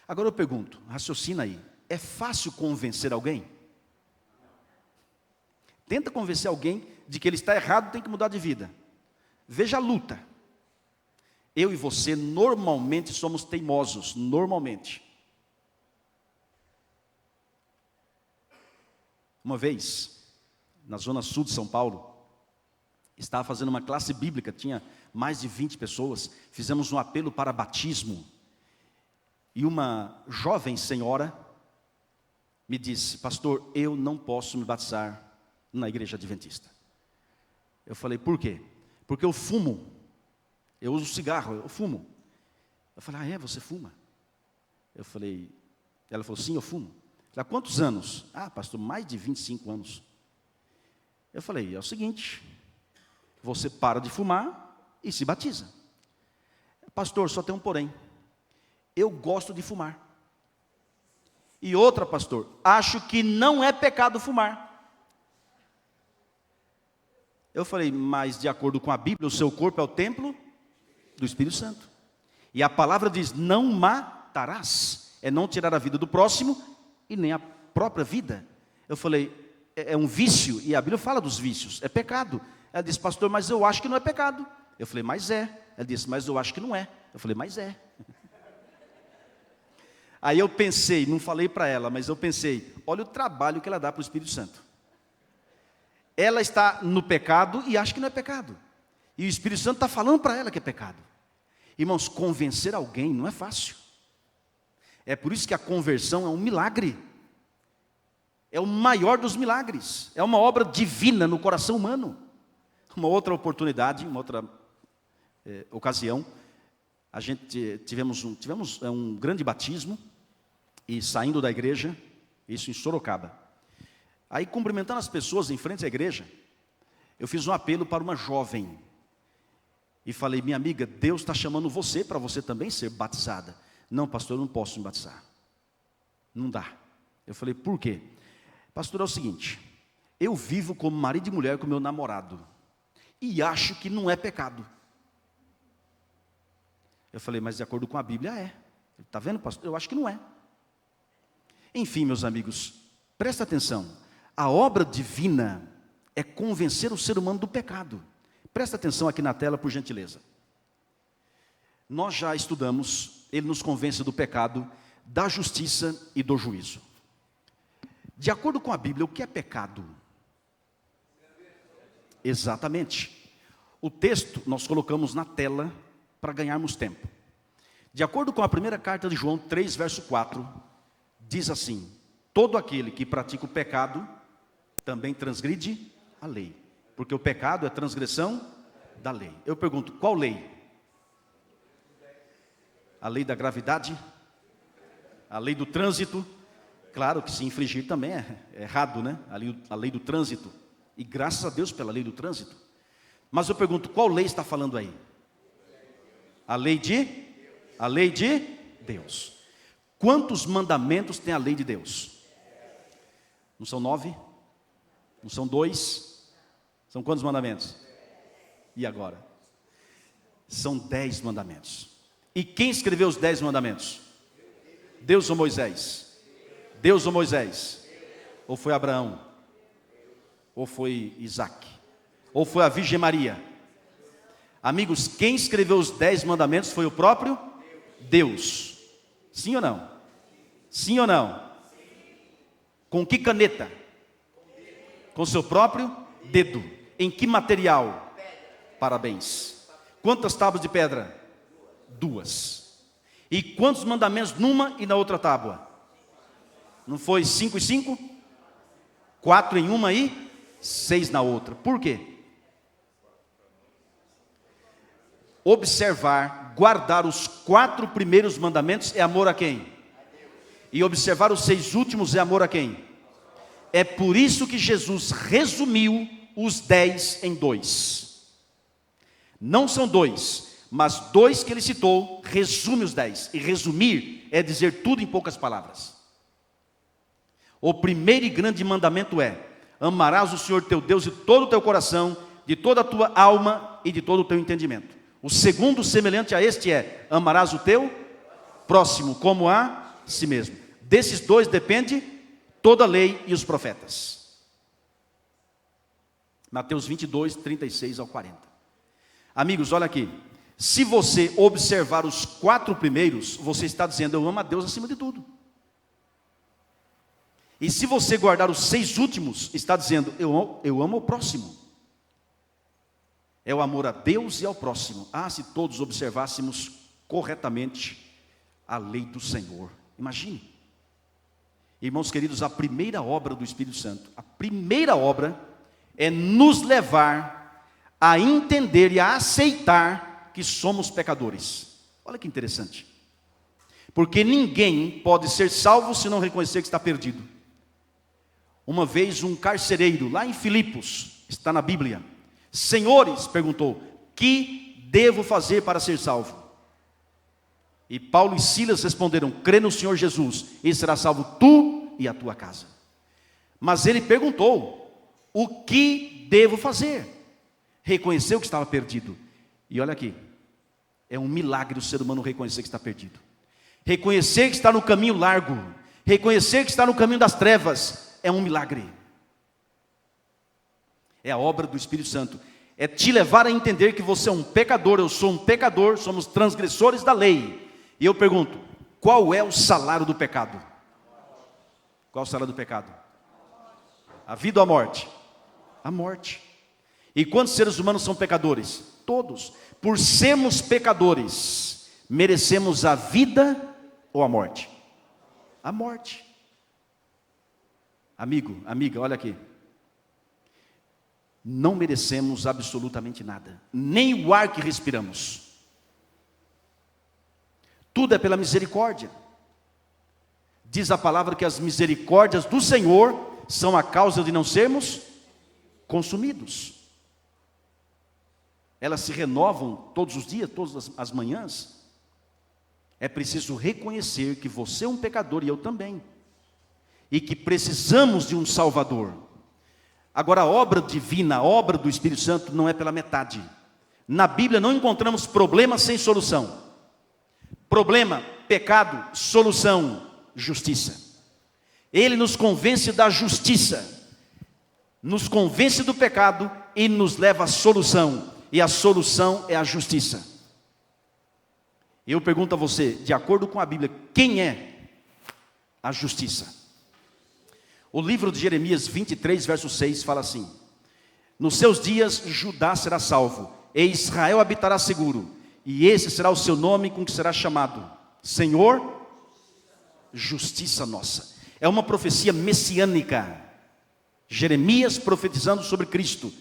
Agora eu pergunto, raciocina aí. É fácil convencer alguém? Tenta convencer alguém de que ele está errado, tem que mudar de vida. Veja a luta. Eu e você normalmente somos teimosos, normalmente. Uma vez, na zona sul de São Paulo, estava fazendo uma classe bíblica, tinha mais de 20 pessoas, fizemos um apelo para batismo, e uma jovem senhora me disse: pastor, eu não posso me batizar na igreja adventista. Eu falei: por quê? Porque eu fumo. Eu uso cigarro, eu fumo. Eu falei: ah, é? Você fuma? Ela falou: sim, eu fumo. Eu falei: há quantos anos? Ah, pastor, mais de 25 anos. Eu falei: é o seguinte, você para de fumar e se batiza. Pastor, só tem um porém. Eu gosto de fumar. E outra, pastor, acho que não é pecado fumar. Eu falei: mas de acordo com a Bíblia, o seu corpo é o templo do Espírito Santo. E a palavra diz: não matarás. É não tirar a vida do próximo e nem a própria vida. Eu falei: é um vício, e a Bíblia fala dos vícios, é pecado. Ela disse: pastor, mas eu acho que não é pecado. Eu falei: mas é. Ela disse: mas eu acho que não é. Eu falei: mas é. Aí eu pensei, não falei para ela, mas eu pensei: olha o trabalho que ela dá para o Espírito Santo. Ela está no pecado e acha que não é pecado. E o Espírito Santo está falando para ela que é pecado. Irmãos, convencer alguém não é fácil. É por isso que a conversão é um milagre. É o maior dos milagres. É uma obra divina no coração humano. Uma outra oportunidade, uma outra ocasião, a gente tivemos um grande batismo, e saindo da igreja, isso em Sorocaba. Aí, cumprimentando as pessoas em frente à igreja, eu fiz um apelo para uma jovem. E falei: minha amiga, Deus está chamando você para você também ser batizada. Não, pastor, eu não posso me batizar. Não dá. Eu falei: por quê? Pastor, é o seguinte, eu vivo como marido e mulher com meu namorado, e acho que não é pecado. Eu falei: mas de acordo com a Bíblia é. Está vendo, pastor? Eu acho que não é. Enfim, meus amigos, presta atenção. A obra divina é convencer o ser humano do pecado. Presta atenção aqui na tela, por gentileza. Nós já estudamos, ele nos convence do pecado, da justiça e do juízo. De acordo com a Bíblia, o que é pecado? Exatamente. O texto nós colocamos na tela para ganharmos tempo. De acordo com a primeira carta de João 3, verso 4, diz assim: todo aquele que pratica o pecado também transgride a lei, porque o pecado é transgressão da lei. Eu pergunto, qual lei? A lei da gravidade? A lei do trânsito? Claro que se infringir também é errado, né? A lei do trânsito. E graças a Deus pela lei do trânsito. Mas eu pergunto, qual lei está falando aí? A lei de Deus. Quantos mandamentos tem a lei de Deus? Não são 9? Não são 2? São quantos mandamentos? E agora? São 10 mandamentos. E quem escreveu os 10 mandamentos? Deus ou Moisés? Deus ou Moisés? Ou foi Abraão? Ou foi Isaac? Ou foi a Virgem Maria? Amigos, quem escreveu os 10 mandamentos foi o próprio Deus. Sim ou não? Sim ou não? Com que caneta? Com seu próprio dedo. Em que material? Parabéns. Quantas tábuas de pedra? 2. E quantos mandamentos numa e na outra tábua? Não foi 5 e 5? 4 em uma e 6 na outra. Por quê? Observar, guardar os 4 primeiros mandamentos é amor a quem? E observar os 6 últimos é amor a quem? É por isso que Jesus resumiu os 10 em 2. Não são 2, mas 2 que ele citou, resume os 10. E resumir é dizer tudo em poucas palavras. O primeiro e grande mandamento é: amarás o Senhor teu Deus de todo o teu coração, de toda a tua alma e de todo o teu entendimento. O segundo, semelhante a este, é: amarás o teu próximo como a si mesmo. Desses 2 depende toda a lei e os profetas. Mateus 22, 36 ao 40. Amigos, olha aqui. Se você observar os 4 primeiros, você está dizendo: eu amo a Deus acima de tudo. E se você guardar os 6 últimos, está dizendo: eu amo o próximo. É o amor a Deus e ao próximo. Ah, se todos observássemos corretamente a lei do Senhor. Imagine. Irmãos queridos, a primeira obra do Espírito Santo, a primeira obra é nos levar a entender e a aceitar que somos pecadores. Olha que interessante. Porque ninguém pode ser salvo se não reconhecer que está perdido. Uma vez um carcereiro, lá em Filipos, está na Bíblia: senhores, perguntou, que devo fazer para ser salvo? E Paulo e Silas responderam: crê no Senhor Jesus, e será salvo tu e a tua casa. Mas ele perguntou: o que devo fazer? Reconheceu que estava perdido. E olha aqui, é um milagre o ser humano reconhecer que está perdido. Reconhecer que está no caminho largo, reconhecer que está no caminho das trevas, é um milagre. É a obra do Espírito Santo. É te levar a entender que você é um pecador, eu sou um pecador, somos transgressores da lei. E eu pergunto: qual é o salário do pecado? Qual é o salário do pecado? A vida ou a morte? A morte. E quantos seres humanos são pecadores? Todos. Por sermos pecadores, merecemos a vida ou a morte? A morte. Amigo, amiga, olha aqui. Não merecemos absolutamente nada, nem o ar que respiramos. Tudo é pela misericórdia. Diz a palavra que as misericórdias do Senhor são a causa de não sermos consumidos. Elas se renovam todos os dias, todas as manhãs. É preciso reconhecer que você é um pecador e eu também, e que precisamos de um Salvador. Agora, a obra divina, a obra do Espírito Santo não é pela metade. Na Bíblia não encontramos problema sem solução. Problema, pecado, solução, justiça. Ele nos convence da justiça, nos convence do pecado e nos leva à solução. E a solução é a justiça. Eu pergunto a você, de acordo com a Bíblia, quem é a justiça? O livro de Jeremias 23, verso 6 fala assim: nos seus dias Judá será salvo, e Israel habitará seguro, e esse será o seu nome com que será chamado: Senhor, justiça nossa. É uma profecia messiânica. Jeremias profetizando sobre Cristo,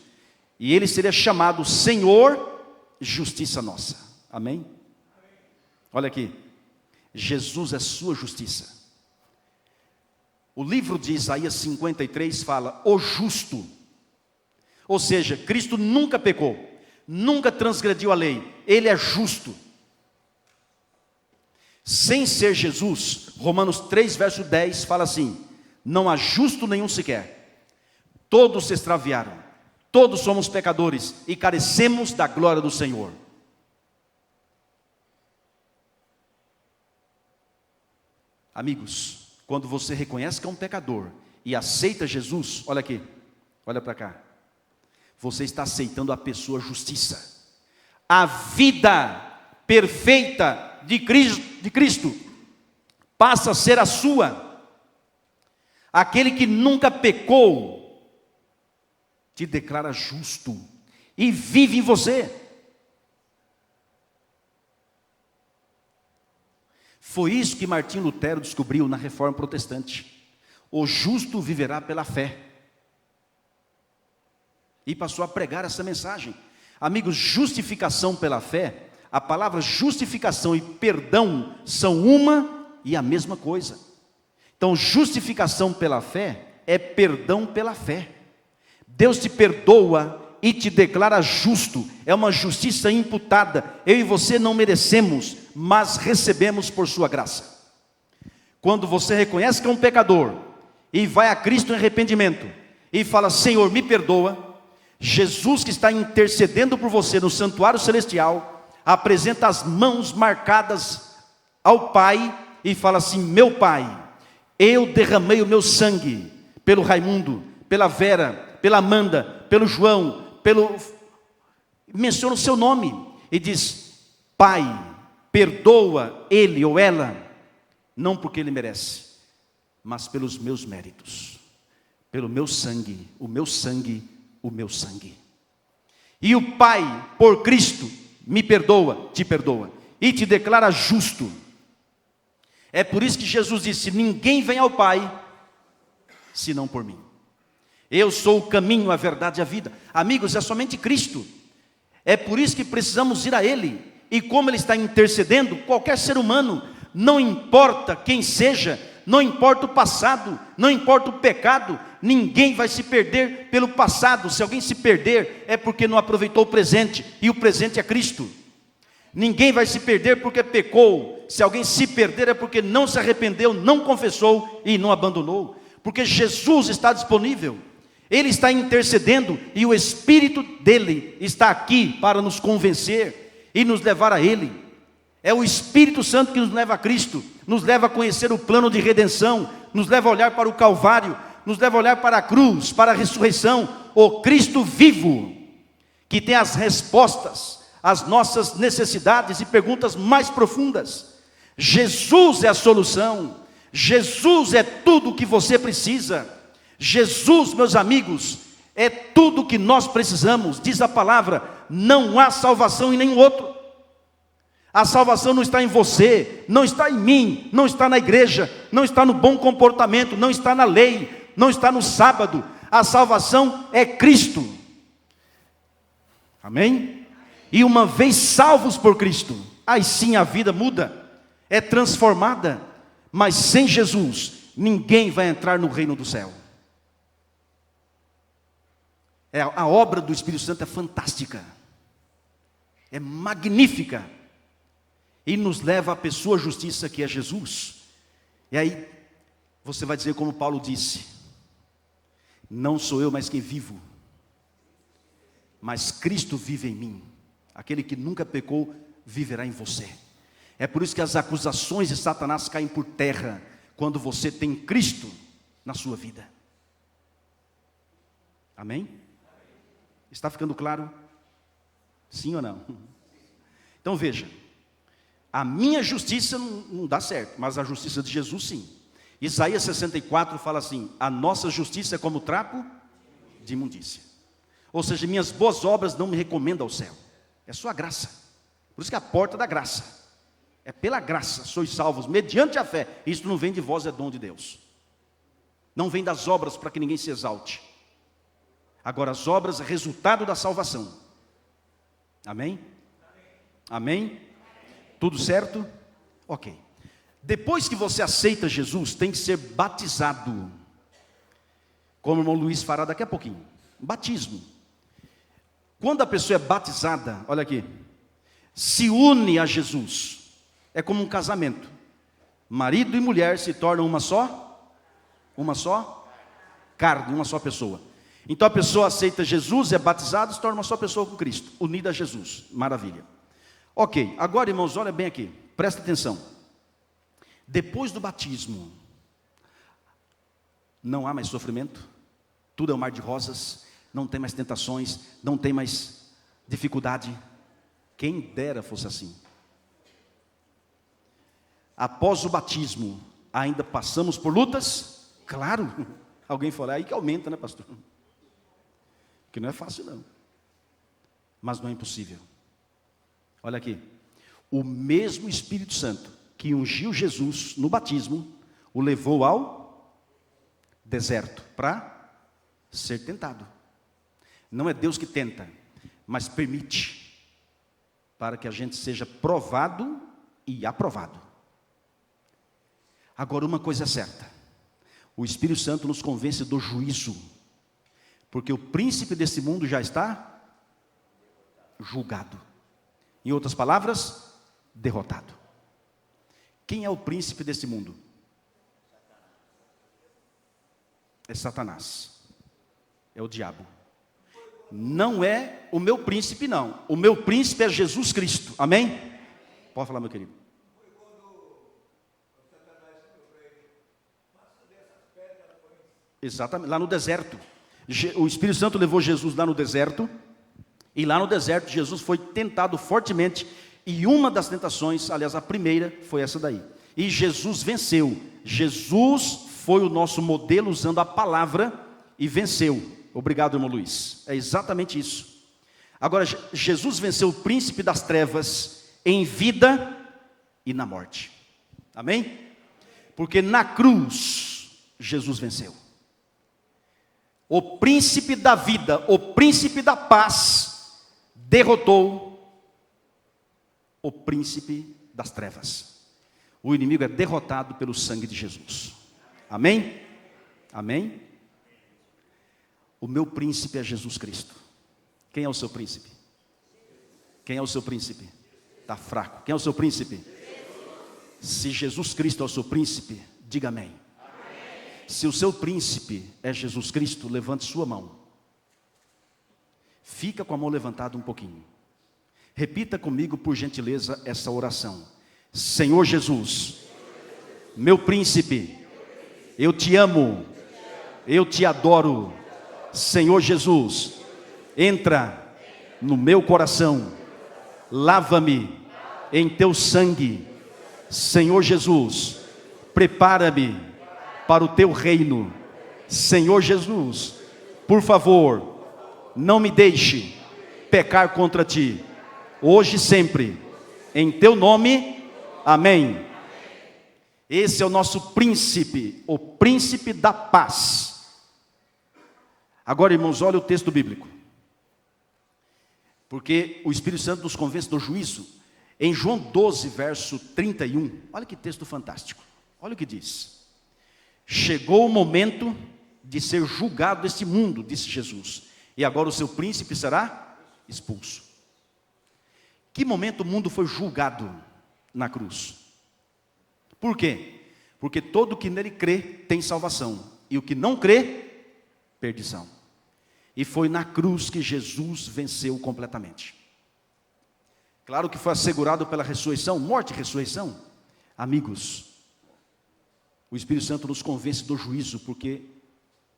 e ele seria chamado Senhor, justiça nossa. Amém? Olha aqui, Jesus é sua justiça. O livro de Isaías 53 fala: o justo. Ou seja, Cristo nunca pecou, nunca transgrediu a lei, ele é justo. Sem ser Jesus, Romanos 3 verso 10 fala assim: não há justo nenhum sequer, todos se extraviaram, todos somos pecadores e carecemos da glória do Senhor. Amigos, quando você reconhece que é um pecador e aceita Jesus, olha aqui, olha para cá, você está aceitando a pessoa justiça. A vida perfeita de Cristo passa a ser a sua. Aquele que nunca pecou te declara justo e vive em você. Foi isso que Martim Lutero descobriu na Reforma Protestante: o justo viverá pela fé. E passou a pregar essa mensagem. Amigos, justificação pela fé, a palavra justificação e perdão são uma e a mesma coisa. Então, justificação pela fé é perdão pela fé. Deus te perdoa e te declara justo. É uma justiça imputada. Eu e você não merecemos, mas recebemos por sua graça. Quando você reconhece que é um pecador e vai a Cristo em arrependimento e fala: Senhor, me perdoa, Jesus, que está intercedendo por você no santuário celestial, apresenta as mãos marcadas ao Pai e fala assim: meu Pai, eu derramei o meu sangue pelo Raimundo, pela Vera, pela Amanda, pelo João, menciona o seu nome e diz: Pai, perdoa ele ou ela, não porque ele merece, mas pelos meus méritos, pelo meu sangue, o meu sangue, o meu sangue. E o Pai, por Cristo, me perdoa, te perdoa e te declara justo. É por isso que Jesus disse: ninguém vem ao Pai senão por mim. Eu sou o caminho, a verdade e a vida. Amigos, é somente Cristo. É por isso que precisamos ir a Ele. E como Ele está intercedendo, qualquer ser humano, não importa quem seja, não importa o passado, não importa o pecado, ninguém vai se perder pelo passado. Se alguém se perder, é porque não aproveitou o presente, e o presente é Cristo. Ninguém vai se perder porque pecou. Se alguém se perder, é porque não se arrependeu, não confessou e não abandonou. Porque Jesus está disponível, Ele está intercedendo, e o Espírito dEle está aqui para nos convencer e nos levar a Ele. É o Espírito Santo que nos leva a Cristo, nos leva a conhecer o plano de redenção, nos leva a olhar para o Calvário, nos leva a olhar para a cruz, para a ressurreição, o Cristo vivo, que tem as respostas às nossas necessidades e perguntas mais profundas. Jesus é a solução, Jesus é tudo o que você precisa. Jesus, meus amigos, é tudo o que nós precisamos. Diz a palavra: não há salvação em nenhum outro. A salvação não está em você, não está em mim, não está na igreja, não está no bom comportamento, não está na lei, não está no sábado. A salvação é Cristo. Amém? E uma vez salvos por Cristo, aí sim a vida muda, é transformada. Mas sem Jesus, ninguém vai entrar no reino do céu. A obra do Espírito Santo é fantástica, é magnífica, e nos leva à pessoa justiça, que é Jesus. E aí você vai dizer como Paulo disse: não sou eu mais quem vivo, mas Cristo vive em mim. Aquele que nunca pecou viverá em você. É por isso que as acusações de Satanás caem por terra quando você tem Cristo na sua vida. Amém? Está ficando claro? Sim ou não? Então veja, a minha justiça não dá certo, mas a justiça de Jesus sim. Isaías 64 fala assim: a nossa justiça é como trapo de imundícia. Ou seja, minhas boas obras não me recomendam ao céu. É sua graça. Por isso que é a porta da graça. É pela graça, sois salvos, mediante a fé. Isso não vem de vós, é dom de Deus. Não vem das obras para que ninguém se exalte. Agora, as obras é resultado da salvação. Amém? Amém? Tudo certo? Ok. Depois que você aceita Jesus, tem que ser batizado. Como o irmão Luiz fará daqui a pouquinho. Batismo. Quando a pessoa é batizada, olha aqui, se une a Jesus. É como um casamento. Marido e mulher se tornam uma só carne, uma só pessoa. Então a pessoa aceita Jesus, é batizada, se torna uma só pessoa com Cristo, unida a Jesus. Maravilha. Ok, agora irmãos, olha bem aqui, presta atenção. Depois do batismo, não há mais sofrimento, tudo é um mar de rosas, não tem mais tentações, não tem mais dificuldade. Quem dera fosse assim. Após o batismo, ainda passamos por lutas? Claro. Alguém falar, aí que aumenta, né, pastor? Que não é fácil não. Mas não é impossível. Olha aqui. O mesmo Espírito Santo que ungiu Jesus no batismo, o levou ao deserto para ser tentado. Não é Deus que tenta, mas permite para que a gente seja provado e aprovado. Agora, uma coisa é certa: o Espírito Santo nos convence do juízo, porque o príncipe desse mundo já está julgado. Em outras palavras, derrotado. Quem é o príncipe desse mundo? É Satanás. É o diabo. Não é o meu príncipe, não. O meu príncipe é Jesus Cristo. Amém? Pode falar, meu querido. Exatamente, lá no deserto. O Espírito Santo levou Jesus lá no deserto. E lá no deserto Jesus foi tentado fortemente. E uma das tentações, aliás a primeira, foi essa daí. E Jesus venceu. Jesus foi o nosso modelo usando a palavra e venceu. Obrigado, irmão Luiz. É exatamente isso. Agora, Jesus venceu o príncipe das trevas em vida e na morte. Amém? Porque na cruz Jesus venceu. O príncipe da vida, o príncipe da paz, derrotou o príncipe das trevas. O inimigo é derrotado pelo sangue de Jesus. Amém? Amém? O meu príncipe é Jesus Cristo. Quem é o seu príncipe? Quem é o seu príncipe? Está fraco. Quem é o seu príncipe? Se Jesus Cristo é o seu príncipe, diga amém. Se o seu príncipe é Jesus Cristo, levante sua mão. Fica com a mão levantada um pouquinho. Repita comigo, por gentileza, essa oração. Senhor Jesus, meu príncipe, eu te amo, eu te adoro. Senhor Jesus, entra no meu coração, lava-me em teu sangue. Senhor Jesus, prepara-me para o teu reino. Senhor Jesus, por favor, não me deixe pecar contra ti, hoje e sempre, em teu nome, amém. Esse é o nosso príncipe, o príncipe da paz. Agora, irmãos, olha o texto bíblico, porque o Espírito Santo nos convence do juízo. Em João 12, verso 31, olha que texto fantástico, olha o que diz: chegou o momento de ser julgado este mundo, disse Jesus, e agora o seu príncipe será expulso. Que momento o mundo foi julgado? Na cruz. Por quê? Porque todo que nele crê tem salvação, e o que não crê, perdição. E foi na cruz que Jesus venceu completamente. Claro que foi assegurado pela ressurreição, morte e ressurreição. Amigos, o Espírito Santo nos convence do juízo, porque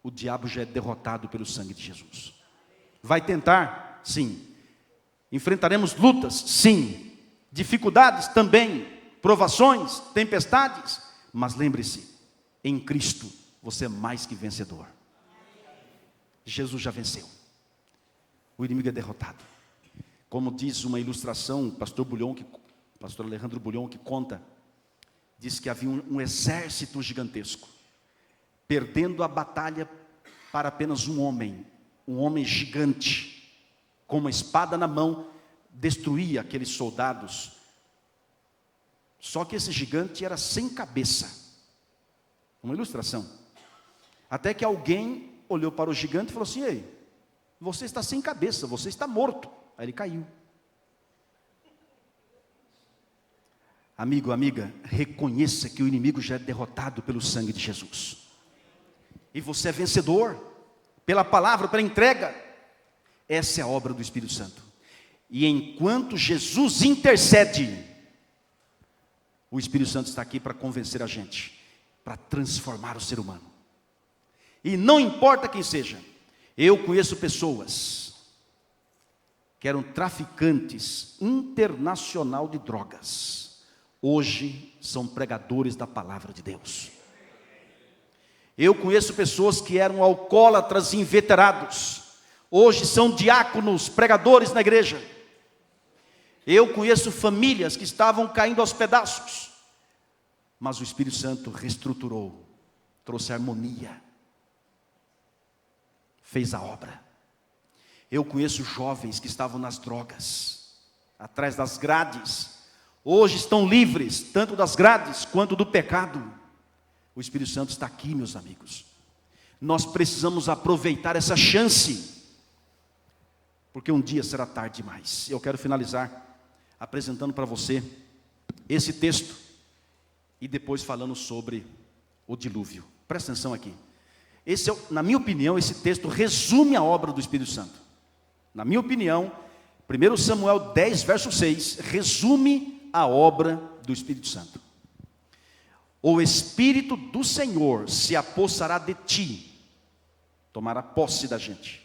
o diabo já é derrotado pelo sangue de Jesus. Vai tentar? Sim. Enfrentaremos lutas? Sim. Dificuldades? Também. Provações? Tempestades? Mas lembre-se, em Cristo você é mais que vencedor. Jesus já venceu. O inimigo é derrotado. Como diz uma ilustração, pastor Alejandro Bulhon, que conta, diz que havia um exército gigantesco, perdendo a batalha para apenas um homem gigante, com uma espada na mão, destruía aqueles soldados. Só que esse gigante era sem cabeça. Uma ilustração. Até que alguém olhou para o gigante e falou assim: ei, você está sem cabeça, você está morto. Aí ele caiu. Amigo, amiga, reconheça que o inimigo já é derrotado pelo sangue de Jesus. E você é vencedor, pela palavra, pela entrega. Essa é a obra do Espírito Santo. E enquanto Jesus intercede, o Espírito Santo está aqui para convencer a gente, para transformar o ser humano. E não importa quem seja. Eu conheço pessoas que eram traficantes internacional de drogas. Hoje são pregadores da palavra de Deus. Eu conheço pessoas que eram alcoólatras inveterados. Hoje são diáconos, pregadores na igreja. Eu conheço famílias que estavam caindo aos pedaços, mas o Espírito Santo reestruturou, trouxe harmonia, fez a obra. Eu conheço jovens que estavam nas drogas, atrás das grades, hoje estão livres, tanto das grades quanto do pecado. O Espírito Santo está aqui, meus amigos. Nós precisamos aproveitar essa chance, porque um dia será tarde demais. Eu quero finalizar apresentando para você esse texto e depois falando sobre o dilúvio. Presta atenção aqui. Na minha opinião, esse texto resume a obra do Espírito Santo. Na minha opinião, 1 Samuel 10, verso 6, resume a obra do Espírito Santo. O Espírito do Senhor se apossará de ti, tomará posse da gente,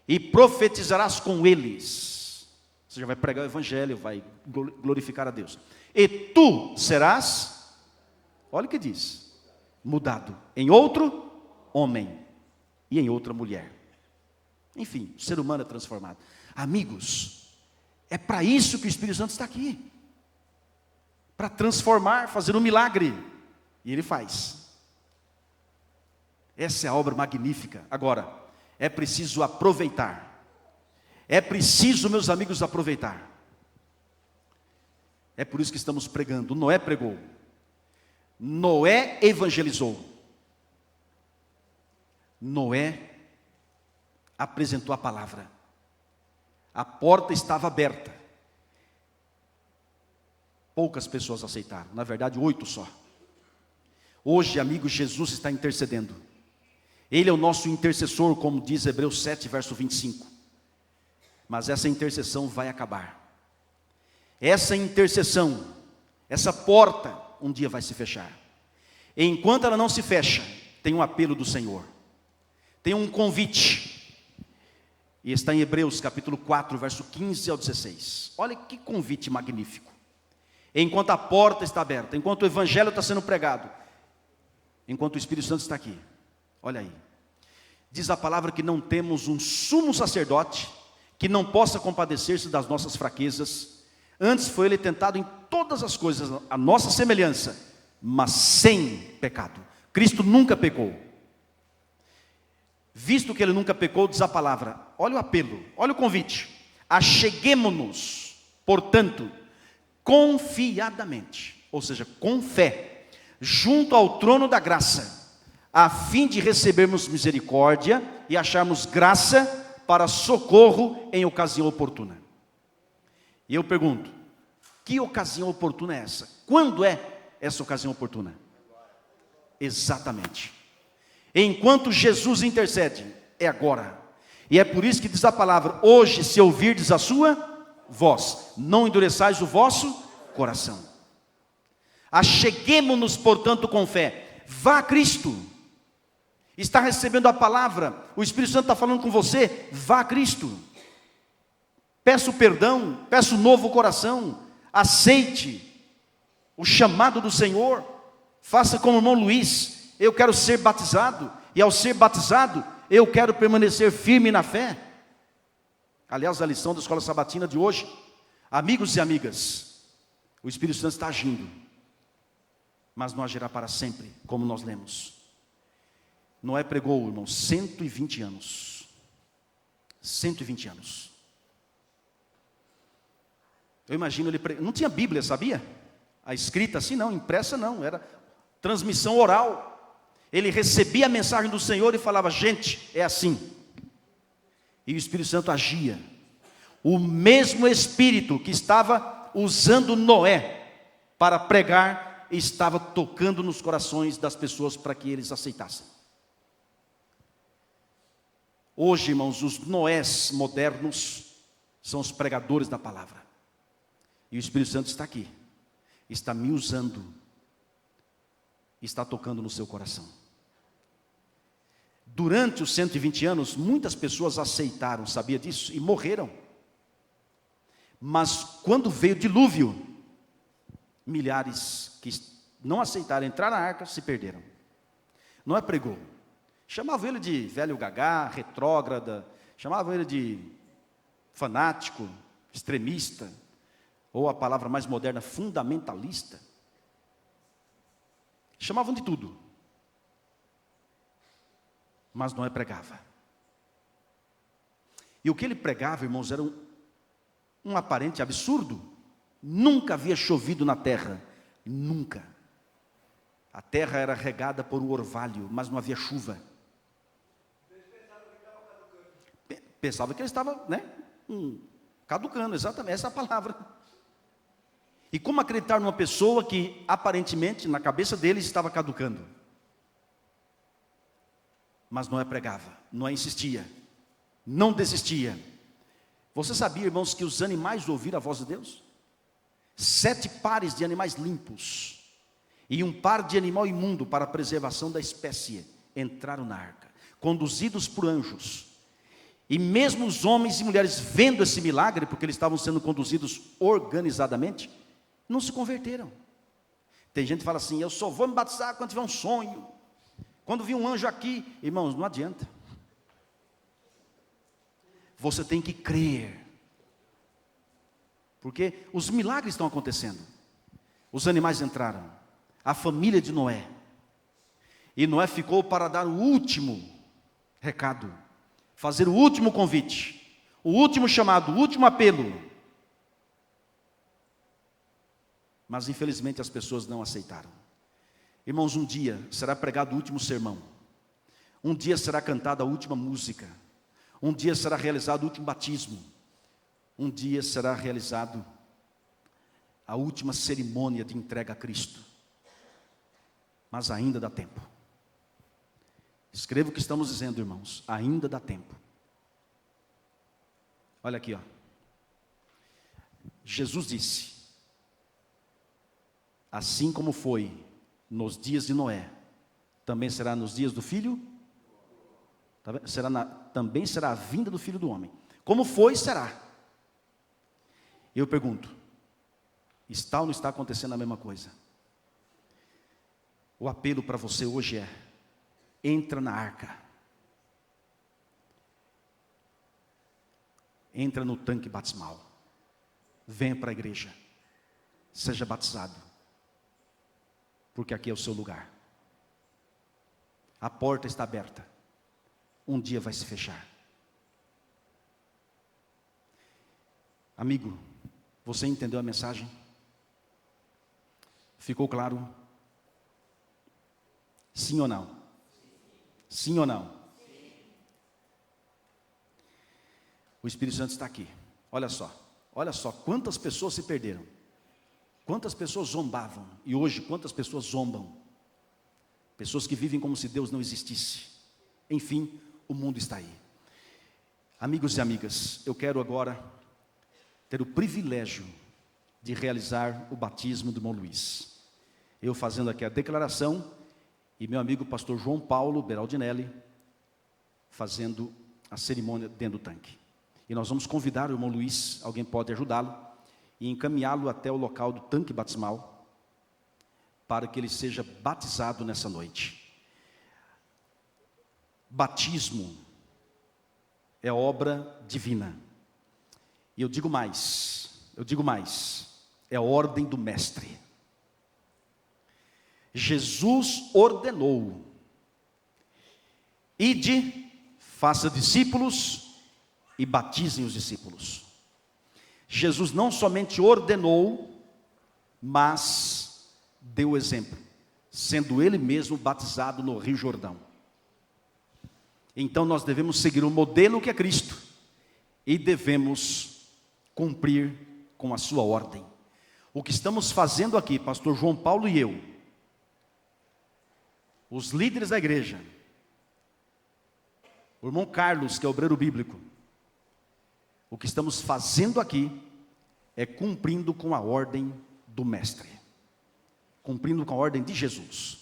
e profetizarás com eles. Você já vai pregar o evangelho, vai glorificar a Deus. E tu serás, olha o que diz, mudado em outro homem e em outra mulher. Enfim, o ser humano é transformado. Amigos, é para isso que o Espírito Santo está aqui. Para transformar, fazer um milagre. E ele faz. Essa é a obra magnífica. Agora, é preciso aproveitar. É preciso, meus amigos, aproveitar. É por isso que estamos pregando. Noé pregou. Noé evangelizou. Noé apresentou a palavra. A porta estava aberta. Poucas pessoas aceitaram. Na verdade, 8 só. Hoje, amigos, Jesus está intercedendo. Ele é o nosso intercessor, como diz Hebreus 7, verso 25. Mas essa intercessão vai acabar. Essa intercessão, essa porta, um dia vai se fechar. E enquanto ela não se fecha, tem um apelo do Senhor. Tem um convite. E está em Hebreus capítulo 4, verso 15 ao 16. Olha que convite magnífico. Enquanto a porta está aberta, enquanto o evangelho está sendo pregado, enquanto o Espírito Santo está aqui. Olha aí. Diz a palavra que não temos um sumo sacerdote que não possa compadecer-se das nossas fraquezas. Antes foi ele tentado em todas as coisas, a nossa semelhança, mas sem pecado. Cristo nunca pecou. Visto que ele nunca pecou, diz a palavra, olha o apelo, olha o convite. Acheguemo-nos, portanto, confiadamente, ou seja, com fé, junto ao trono da graça, a fim de recebermos misericórdia e acharmos graça para socorro em ocasião oportuna. E eu pergunto, que ocasião oportuna é essa? Quando é essa ocasião oportuna? Exatamente. Enquanto Jesus intercede, é agora. E é por isso que diz a palavra, hoje se ouvirdes a sua voz, não endureçais o vosso coração. Acheguemo-nos, portanto, com fé. Vá a Cristo. Está recebendo a palavra, o Espírito Santo está falando com você, vá a Cristo. Peça o perdão, peça um novo coração, aceite o chamado do Senhor, faça como o irmão Luiz, eu quero ser batizado, e ao ser batizado, eu quero permanecer firme na fé. Aliás, a lição da escola sabatina de hoje, amigos e amigas, o Espírito Santo está agindo, mas não agirá para sempre, como nós lemos. Noé pregou, irmãos, 120 anos. 120 anos. Eu imagino ele não tinha Bíblia, sabia? A escrita assim não, impressa não, era transmissão oral. Ele recebia a mensagem do Senhor e falava: gente, é assim. E o Espírito Santo agia. O mesmo Espírito que estava usando Noé para pregar, estava tocando nos corações das pessoas para que eles aceitassem. Hoje, irmãos, os Noés modernos são os pregadores da palavra. E o Espírito Santo está aqui, está me usando, está tocando no seu coração. Durante os 120 anos, muitas pessoas aceitaram, sabia disso? E morreram. Mas quando veio o dilúvio, milhares que não aceitaram entrar na arca se perderam. Noé pregou. Chamavam ele de velho gagá, retrógrada, chamavam ele de fanático, extremista, ou a palavra mais moderna, fundamentalista. Chamavam de tudo. Mas Noé pregava. E o que ele pregava, irmãos, era um aparente absurdo. Nunca havia chovido na terra. Nunca. A terra era regada por um orvalho, mas não havia chuva. Pensava que ele estava, caducando, exatamente, essa é a palavra. E como acreditar numa pessoa que aparentemente na cabeça deles estava caducando? Mas Noé pregava, Noé insistia, não desistia. Você sabia, irmãos, que os animais ouviram a voz de Deus? 7 pares de animais limpos e um par de animal imundo para a preservação da espécie entraram na arca, conduzidos por anjos. E mesmo os homens e mulheres vendo esse milagre, porque eles estavam sendo conduzidos organizadamente, não se converteram. Tem gente que fala assim: eu só vou me batizar quando tiver um sonho, quando vir um anjo aqui. Irmãos, não adianta. Você tem que crer, porque os milagres estão acontecendo. Os animais entraram, a família de Noé, e Noé ficou para dar o último recado, fazer o último convite, o último chamado, o último apelo. Mas infelizmente as pessoas não aceitaram. Irmãos, um dia será pregado o último sermão, um dia será cantada a última música, um dia será realizado o último batismo, um dia será realizado a última cerimônia de entrega a Cristo. Mas ainda dá tempo. Escreva o que estamos dizendo, irmãos, ainda dá tempo. Olha aqui, ó. Jesus disse: assim como foi nos dias de Noé, também será nos dias do Filho, também será a vinda do Filho do Homem. Como foi, será. Eu pergunto, está ou não está acontecendo a mesma coisa? O apelo para você hoje é: entra na arca. Entra no tanque batismal. Venha para a igreja. Seja batizado. Porque aqui é o seu lugar. A porta está aberta. Um dia vai se fechar. Amigo, você entendeu a mensagem? Ficou claro? Sim ou não? Sim ou não? O Espírito Santo está aqui. Olha só quantas pessoas se perderam. Quantas pessoas zombavam, e hoje quantas pessoas zombam. Pessoas que vivem como se Deus não existisse. Enfim, o mundo está aí. Amigos e amigas, eu quero agora ter o privilégio de realizar o batismo do irmão Luiz. Eu fazendo aqui a declaração, e meu amigo pastor João Paulo Beraldinelli fazendo a cerimônia dentro do tanque. E nós vamos convidar o irmão Luiz, alguém pode ajudá-lo, e encaminhá-lo até o local do tanque batismal, para que ele seja batizado nessa noite. Batismo é obra divina. E eu digo mais, é a ordem do mestre. Jesus ordenou: ide, faça discípulos e batizem os discípulos. Jesus não somente ordenou, mas deu o exemplo, sendo ele mesmo batizado no Rio Jordão. Então nós devemos seguir o modelo que é Cristo e devemos cumprir com a sua ordem. O que estamos fazendo aqui, pastor João Paulo e eu, os líderes da igreja, o irmão Carlos, que é obreiro bíblico, o que estamos fazendo aqui é cumprindo com a ordem do mestre, cumprindo com a ordem de Jesus.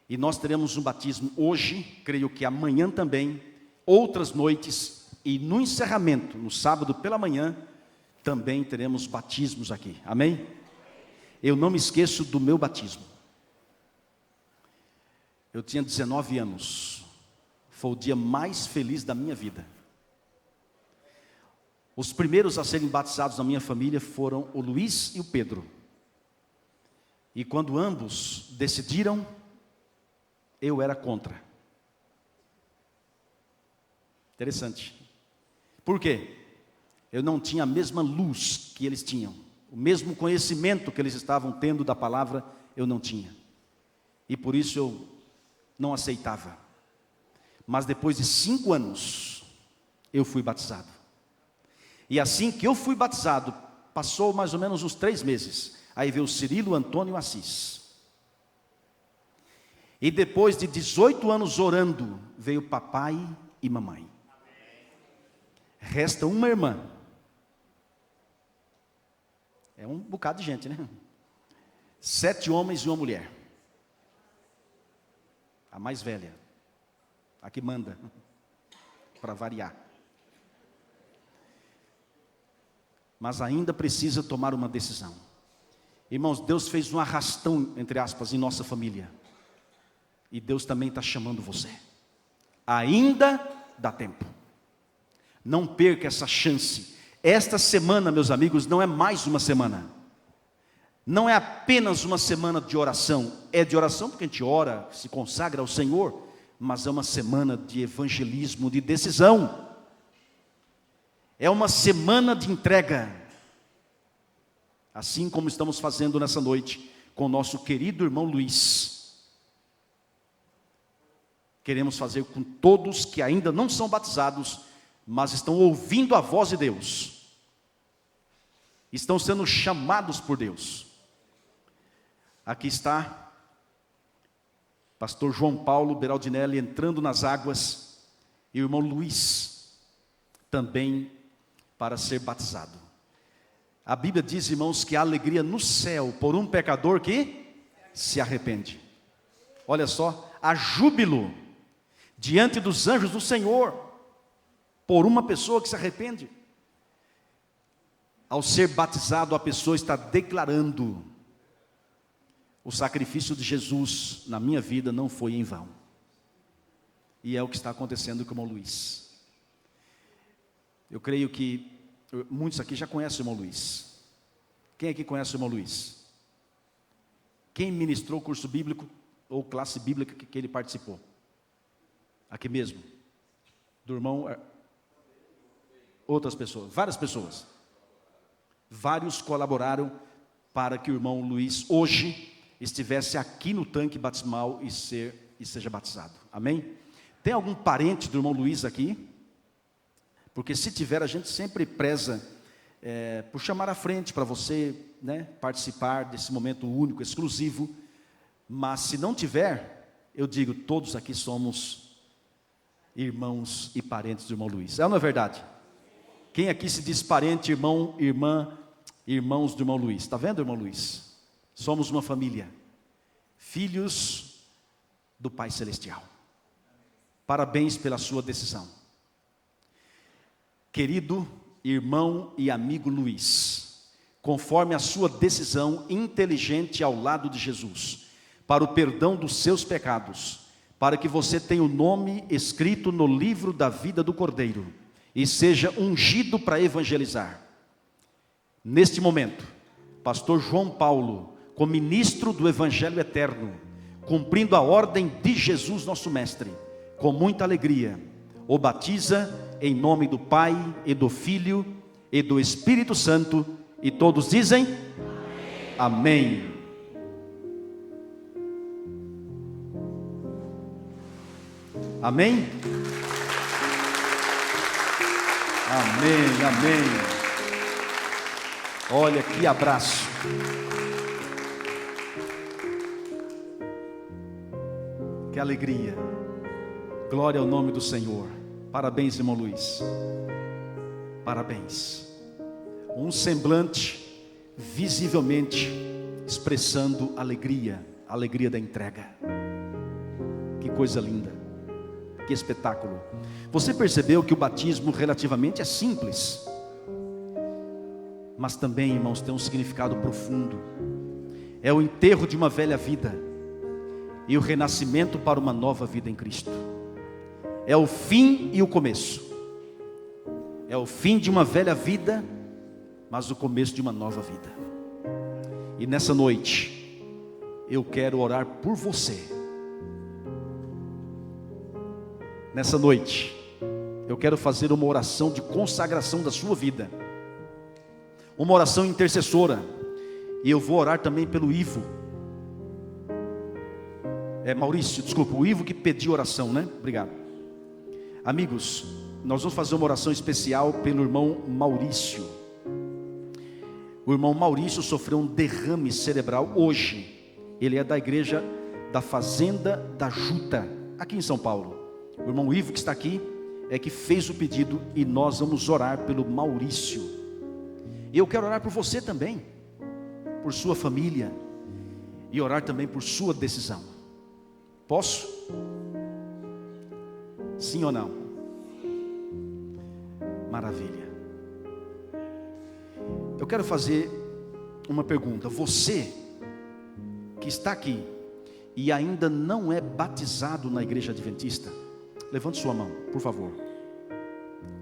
E nós teremos um batismo hoje, creio que amanhã também, outras noites, e no encerramento, no sábado pela manhã, também teremos batismos aqui, amém? Eu não me esqueço do meu batismo. Eu tinha 19 anos, foi o dia mais feliz da minha vida. Os primeiros a serem batizados na minha família foram o Luiz e o Pedro. E quando ambos decidiram, eu era contra. Interessante. Por quê? Eu não tinha a mesma luz que eles tinham. O mesmo conhecimento que eles estavam tendo da palavra, eu não tinha. E por isso eu não aceitava. Mas depois de 5 anos, eu fui batizado. E assim que eu fui batizado, passou mais ou menos uns 3 meses. Aí veio o Cirilo, Antônio e Assis. E depois de 18 anos orando, veio papai e mamãe. Resta uma irmã. É um bocado de gente, né? 7 homens e uma mulher. A mais velha. A que manda. Para variar. Mas ainda precisa tomar uma decisão. Irmãos, Deus fez um arrastão, entre aspas, em nossa família. E Deus também está chamando você. Ainda dá tempo. Não perca essa chance. Esta semana, meus amigos, não é mais uma semana. Não é apenas uma semana de oração. É de oração porque a gente ora, se consagra ao Senhor. Mas é uma semana de evangelismo, de decisão. É uma semana de entrega. Assim como estamos fazendo nessa noite com o nosso querido irmão Luiz. Queremos fazer com todos que ainda não são batizados, mas estão ouvindo a voz de Deus. Estão sendo chamados por Deus. Aqui está pastor João Paulo Beraldinelli entrando nas águas e o irmão Luiz também para ser batizado. A Bíblia diz, irmãos, que há alegria no céu por um pecador que se arrepende. Olha só, há júbilo diante dos anjos do Senhor por uma pessoa que se arrepende. Ao ser batizado, a pessoa está declarando: o sacrifício de Jesus na minha vida não foi em vão. E é o que está acontecendo com o irmão Luiz. Eu creio que muitos aqui já conhecem o irmão Luiz. Quem aqui conhece o irmão Luiz? Quem ministrou o curso bíblico ou classe bíblica que ele participou? Aqui mesmo. Do irmão... Outras pessoas, várias pessoas. Vários colaboraram para que o irmão Luiz hoje estivesse aqui no tanque batismal e seja batizado. Amém? Tem algum parente do irmão Luiz aqui? Porque se tiver, a gente sempre preza por chamar à frente para você, né, participar desse momento único, exclusivo. Mas se não tiver, eu digo, todos aqui somos irmãos e parentes do irmão Luiz. É ou não é verdade? Quem aqui se diz parente, irmão, irmã, irmãos do irmão Luiz? Está vendo, irmão Luiz? Somos uma família, filhos do Pai Celestial. Parabéns pela sua decisão. Querido irmão e amigo Luiz, conforme a sua decisão inteligente ao lado de Jesus, para o perdão dos seus pecados, para que você tenha o nome escrito no livro da vida do Cordeiro, e seja ungido para evangelizar. Neste momento, pastor João Paulo, como ministro do Evangelho Eterno, cumprindo a ordem de Jesus nosso Mestre, com muita alegria, o batiza em nome do Pai e do Filho e do Espírito Santo, e todos dizem amém. Amém? Amém, amém. Olha que abraço. Que alegria. Glória ao nome do Senhor. Parabéns, irmão Luiz. Parabéns. Um semblante visivelmente expressando alegria, a alegria da entrega. Que coisa linda. Que espetáculo. Você percebeu que o batismo relativamente é simples, mas também, irmãos, tem um significado profundo. É o enterro de uma velha vida e o renascimento para uma nova vida em Cristo. É o fim e o começo. É o fim de uma velha vida, mas o começo de uma nova vida. E nessa noite eu quero orar por você. Nessa noite eu quero fazer uma oração de consagração da sua vida, uma oração intercessora. E eu vou orar também pelo Ivo. Maurício, desculpa, o Ivo que pediu oração, né? Obrigado. Amigos, nós vamos fazer uma oração especial pelo irmão Maurício. O irmão Maurício sofreu um derrame cerebral hoje. Ele é da igreja da Fazenda da Juta, aqui em São Paulo. O irmão Ivo que está aqui é que fez o pedido, e nós vamos orar pelo Maurício. E eu quero orar por você também, por sua família, e orar também por sua decisão. Posso? Sim ou não? Maravilha. Eu quero fazer uma pergunta. Você que está aqui e ainda não é batizado na igreja adventista, levante sua mão, por favor.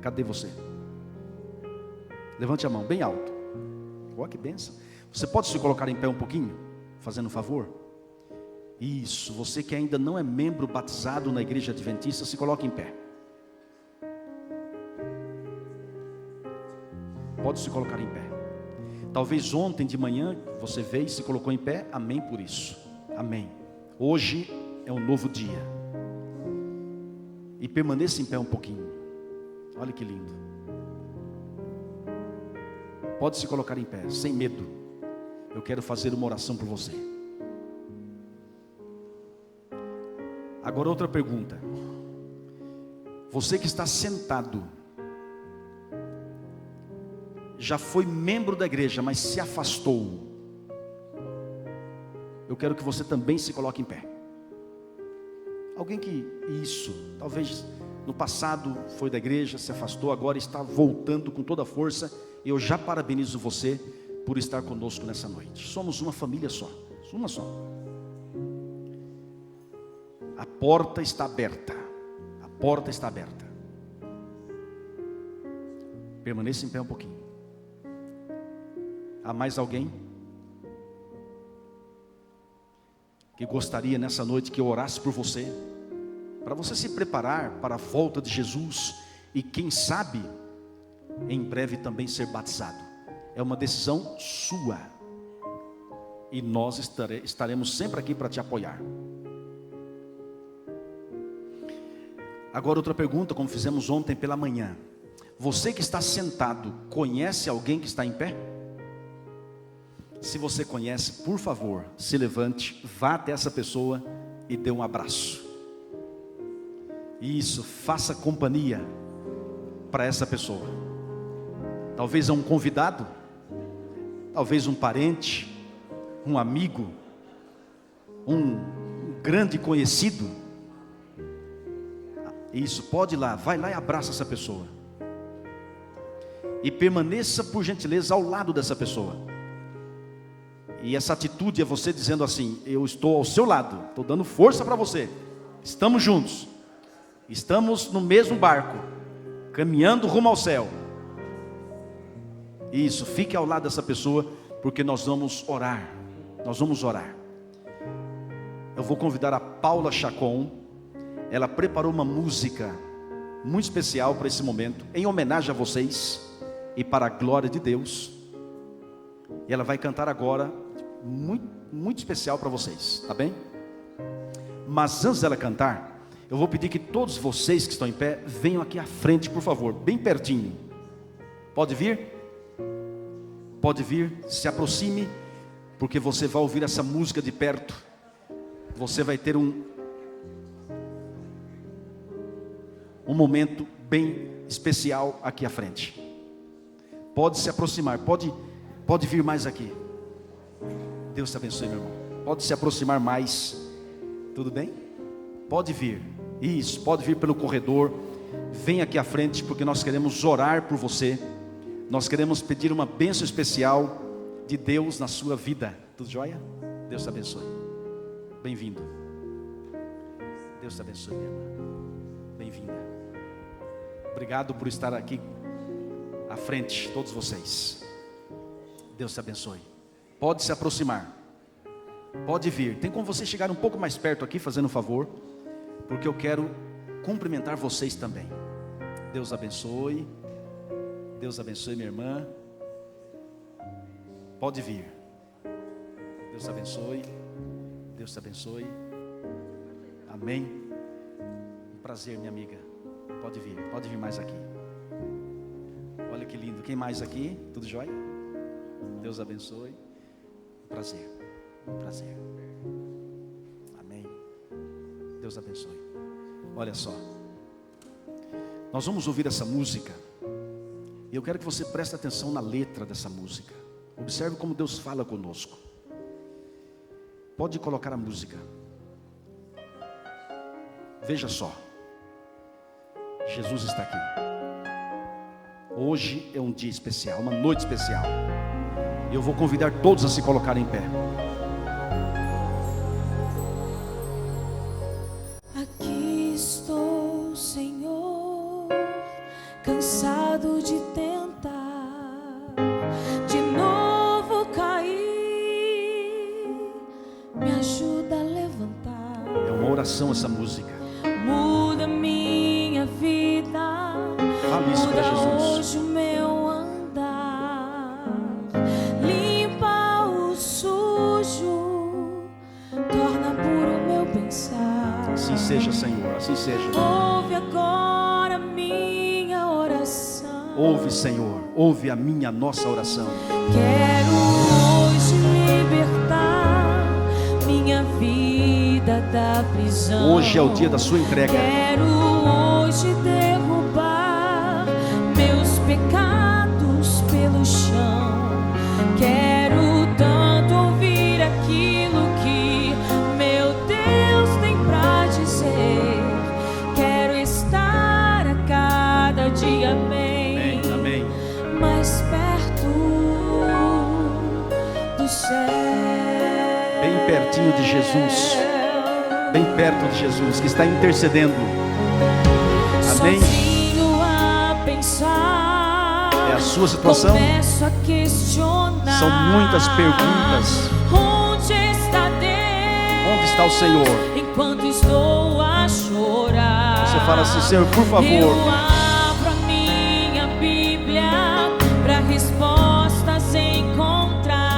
Cadê você? Levante a mão bem alto. Olha que bênção. Você pode se colocar em pé um pouquinho, fazendo um favor? Isso, você que ainda não é membro batizado na igreja adventista, se coloque em pé. Pode se colocar em pé. Talvez ontem de manhã você veio e se colocou em pé. Amém por isso. Amém. Hoje é um novo dia. E permaneça em pé um pouquinho. Olha que lindo. Pode se colocar em pé, sem medo. Eu quero fazer uma oração por você. Agora outra pergunta. Você que está sentado, já foi membro da igreja, mas se afastou. Eu quero que você também se coloque em pé. Alguém que, talvez no passado foi da igreja, se afastou, agora está voltando com toda a força. Eu já parabenizo você por estar conosco nessa noite. Somos uma família só, uma só. A porta está aberta. A porta está aberta. Permaneça em pé um pouquinho. Há mais alguém que gostaria nessa noite que eu orasse por você, para você se preparar para a volta de Jesus e quem sabe em breve também ser batizado? É uma decisão sua e nós estaremos sempre aqui para te apoiar. Agora outra pergunta, como fizemos ontem pela manhã. Você que está sentado, conhece alguém que está em pé? Se você conhece, por favor, se levante, vá até essa pessoa e dê um abraço. Isso, faça companhia para essa pessoa. Talvez é um convidado, talvez um parente, um amigo, um grande conhecido. Isso, pode ir lá, vai lá e abraça essa pessoa. E permaneça por gentileza ao lado dessa pessoa. E essa atitude é você dizendo assim: eu estou ao seu lado, estou dando força para você. Estamos juntos, estamos no mesmo barco, caminhando rumo ao céu. Isso, fique ao lado dessa pessoa, porque nós vamos orar. Nós vamos orar. Eu vou convidar a Paula Chacon. Ela preparou uma música muito especial para esse momento, em homenagem a vocês e para a glória de Deus. E ela vai cantar agora, muito especial para vocês, tá bem? Mas antes dela cantar, eu vou pedir que todos vocês que estão em pé venham aqui à frente, por favor, bem pertinho. Pode vir? Pode vir, se aproxime, porque você vai ouvir essa música de perto. Você vai ter um momento bem especial aqui à frente. Pode se aproximar, pode vir mais aqui. Deus te abençoe, meu irmão. Pode se aproximar mais. Tudo bem? Pode vir. Isso, pode vir pelo corredor. Vem aqui à frente, porque nós queremos orar por você. Nós queremos pedir uma bênção especial de Deus na sua vida. Tudo jóia? Deus te abençoe. Bem-vindo. Deus te abençoe, minha irmã. Bem-vinda. Obrigado por estar aqui à frente, todos vocês. Deus te abençoe. Pode se aproximar. Pode vir. Tem como você chegar um pouco mais perto aqui, fazendo um favor, porque eu quero cumprimentar vocês também. Deus abençoe. Deus abençoe, minha irmã. Pode vir. Deus abençoe. Deus te abençoe. Amém. Um prazer, minha amiga. Pode vir mais aqui. Olha que lindo. Quem mais aqui? Tudo jóia? Deus abençoe. Prazer. Prazer. Amém. Deus abençoe. Olha só. Nós vamos ouvir essa música. E eu quero que você preste atenção na letra dessa música. Observe como Deus fala conosco. Pode colocar a música. Veja só. Jesus está aqui. Hoje é um dia especial, uma noite especial. E eu vou convidar todos a se colocarem em pé. Aqui estou, Senhor, cansado de tentar de novo cair. Me ajuda a levantar. É uma oração essa música. Muda minha vida. Fale isso para Jesus. Hoje o meu andar. Limpa o sujo. Torna puro o meu pensar. Assim seja, Senhor, assim seja. Ouve agora minha oração. Ouve, Senhor, ouve a nossa oração. Quero hoje libertar minha vida da prisão. Hoje é o dia da sua entrega. Quero hoje derrubar meus pecados pelo chão. Quero tanto ouvir aquilo que meu Deus tem pra dizer. Quero estar a cada dia bem, Amém. mais perto do céu. Bem pertinho de Jesus. Bem perto de Jesus, que está intercedendo. Amém. Sozinho a pensar. É a sua situação? Começo a questionar. São muitas perguntas. Onde está Deus? Onde está o Senhor? Enquanto estou a chorar. Você fala assim: Senhor, por favor. Eu abro a minha Bíblia para respostas encontrar.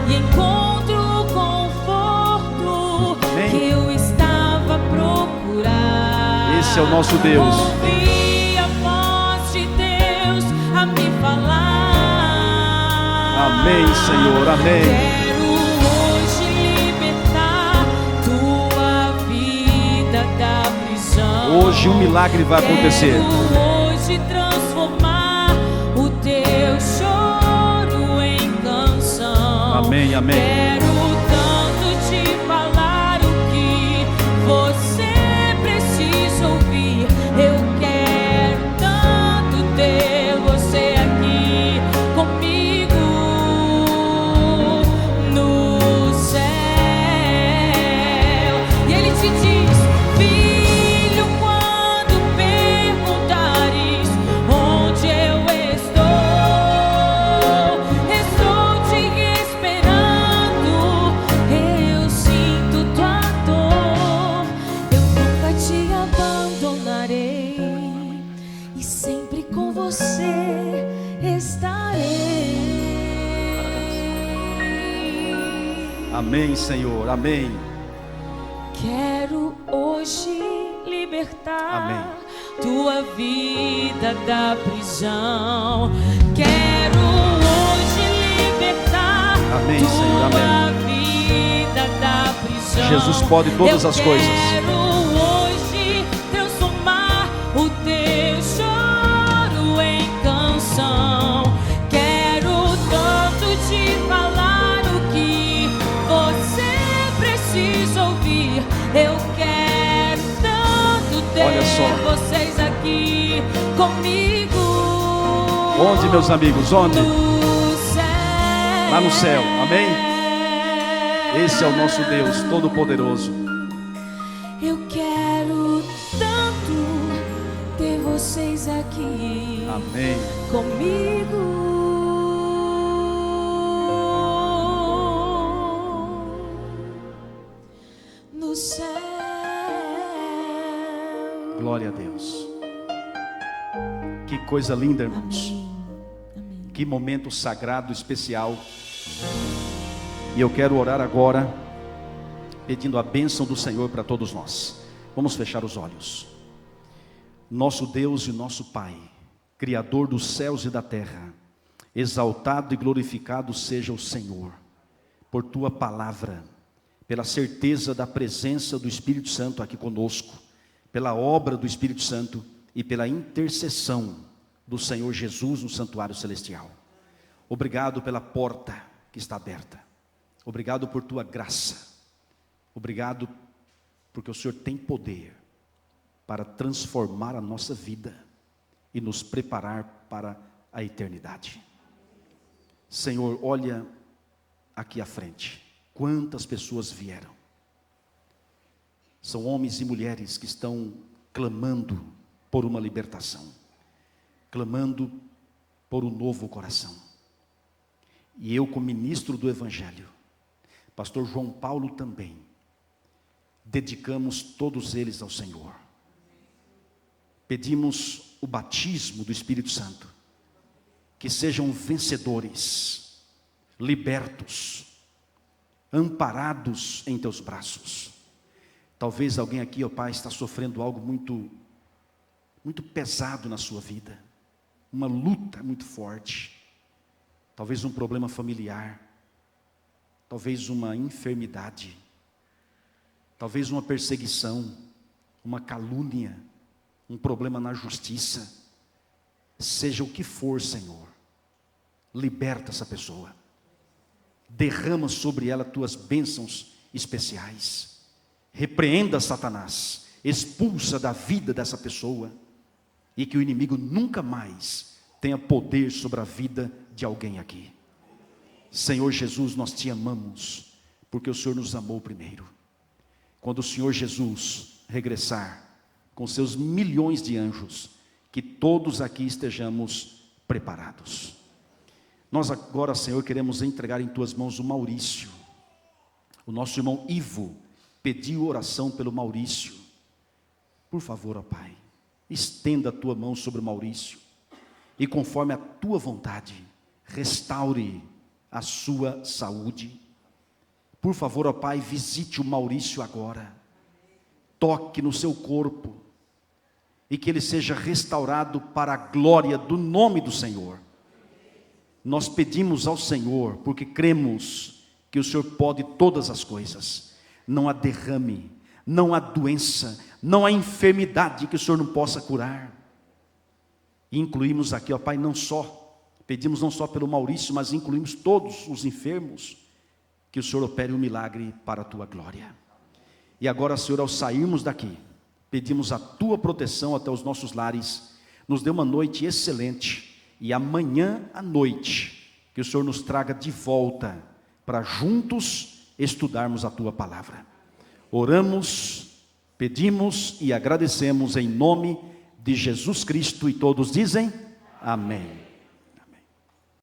E encontro o conforto que eu estava a procurar. Esse é o nosso Deus. Ouvi a voz de Deus a me falar. Amém, Senhor, amém. Quero hoje libertar tua vida da prisão. Hoje um milagre vai acontecer. Quero hoje transformar o teu choro em canção. Amém, amém. Quero tanto te falar o que você precisa ouvir. Eu quero tanto ter você aqui comigo no céu. E ele te diz: filho, quando perguntar Amém, Senhor, amém. Quero hoje libertar Amém. tua vida da prisão. Quero hoje libertar Amém, tua Senhor, amém. vida da prisão. Jesus pode todas as coisas. Quero hoje transformar o teu choro em canção. Quero tanto te falar o que você precisa ouvir. Eu quero tanto ter Olha só. vocês aqui comigo. Onde, meus amigos? Onde? No céu. Lá no céu, amém? Esse é o nosso Deus Todo-Poderoso. Eu quero tanto ter vocês aqui Amém. comigo. No céu. Glória a Deus. Que coisa linda, irmãos. Amém. Que momento sagrado, especial. E eu quero orar agora, pedindo a bênção do Senhor para todos nós. Vamos fechar os olhos. Nosso Deus e nosso Pai, Criador dos céus e da terra, exaltado e glorificado seja o Senhor, por Tua palavra, pela certeza da presença do Espírito Santo aqui conosco, pela obra do Espírito Santo e pela intercessão do Senhor Jesus no santuário celestial. Obrigado pela porta que está aberta. Obrigado por Tua graça. Obrigado porque o Senhor tem poder para transformar a nossa vida e nos preparar para a eternidade. Senhor, olha aqui à frente. Quantas pessoas vieram. São homens e mulheres que estão clamando por uma libertação, clamando por um novo coração. E eu, como ministro do Evangelho, pastor João Paulo também, dedicamos todos eles ao Senhor. Pedimos o batismo do Espírito Santo, que sejam vencedores, libertos, amparados em Teus braços. Talvez alguém aqui, ó Pai, está sofrendo algo muito pesado na sua vida, uma luta muito forte, talvez um problema familiar, talvez uma enfermidade, talvez uma perseguição, uma calúnia, um problema na justiça, seja o que for, Senhor, liberta essa pessoa, derrama sobre ela Tuas bênçãos especiais, repreenda Satanás, expulsa da vida dessa pessoa, e que o inimigo nunca mais tenha poder sobre a vida de alguém aqui. Senhor Jesus, nós Te amamos, porque o Senhor nos amou primeiro. Quando o Senhor Jesus regressar, com seus milhões de anjos, que todos aqui estejamos preparados. Nós agora, Senhor, queremos entregar em Tuas mãos o Maurício. O nosso irmão Ivo pediu oração pelo Maurício. Por favor, ó Pai, estenda a Tua mão sobre o Maurício, e conforme a Tua vontade, restaure a sua saúde. Por favor, ó Pai, visite o Maurício agora, toque no seu corpo, e que ele seja restaurado para a glória do nome do Senhor. Nós pedimos ao Senhor, porque cremos que o Senhor pode todas as coisas. Não há derrame, não há doença, não há enfermidade que o Senhor não possa curar. E incluímos aqui, ó Pai, pedimos não só pelo Maurício, mas incluímos todos os enfermos, que o Senhor opere um milagre para a Tua glória. E agora, Senhor, ao sairmos daqui, pedimos a Tua proteção até os nossos lares, nos dê uma noite excelente, e amanhã à noite, que o Senhor nos traga de volta, para juntos estudarmos a Tua palavra. Oramos, pedimos e agradecemos em nome de Jesus Cristo, e todos dizem amém.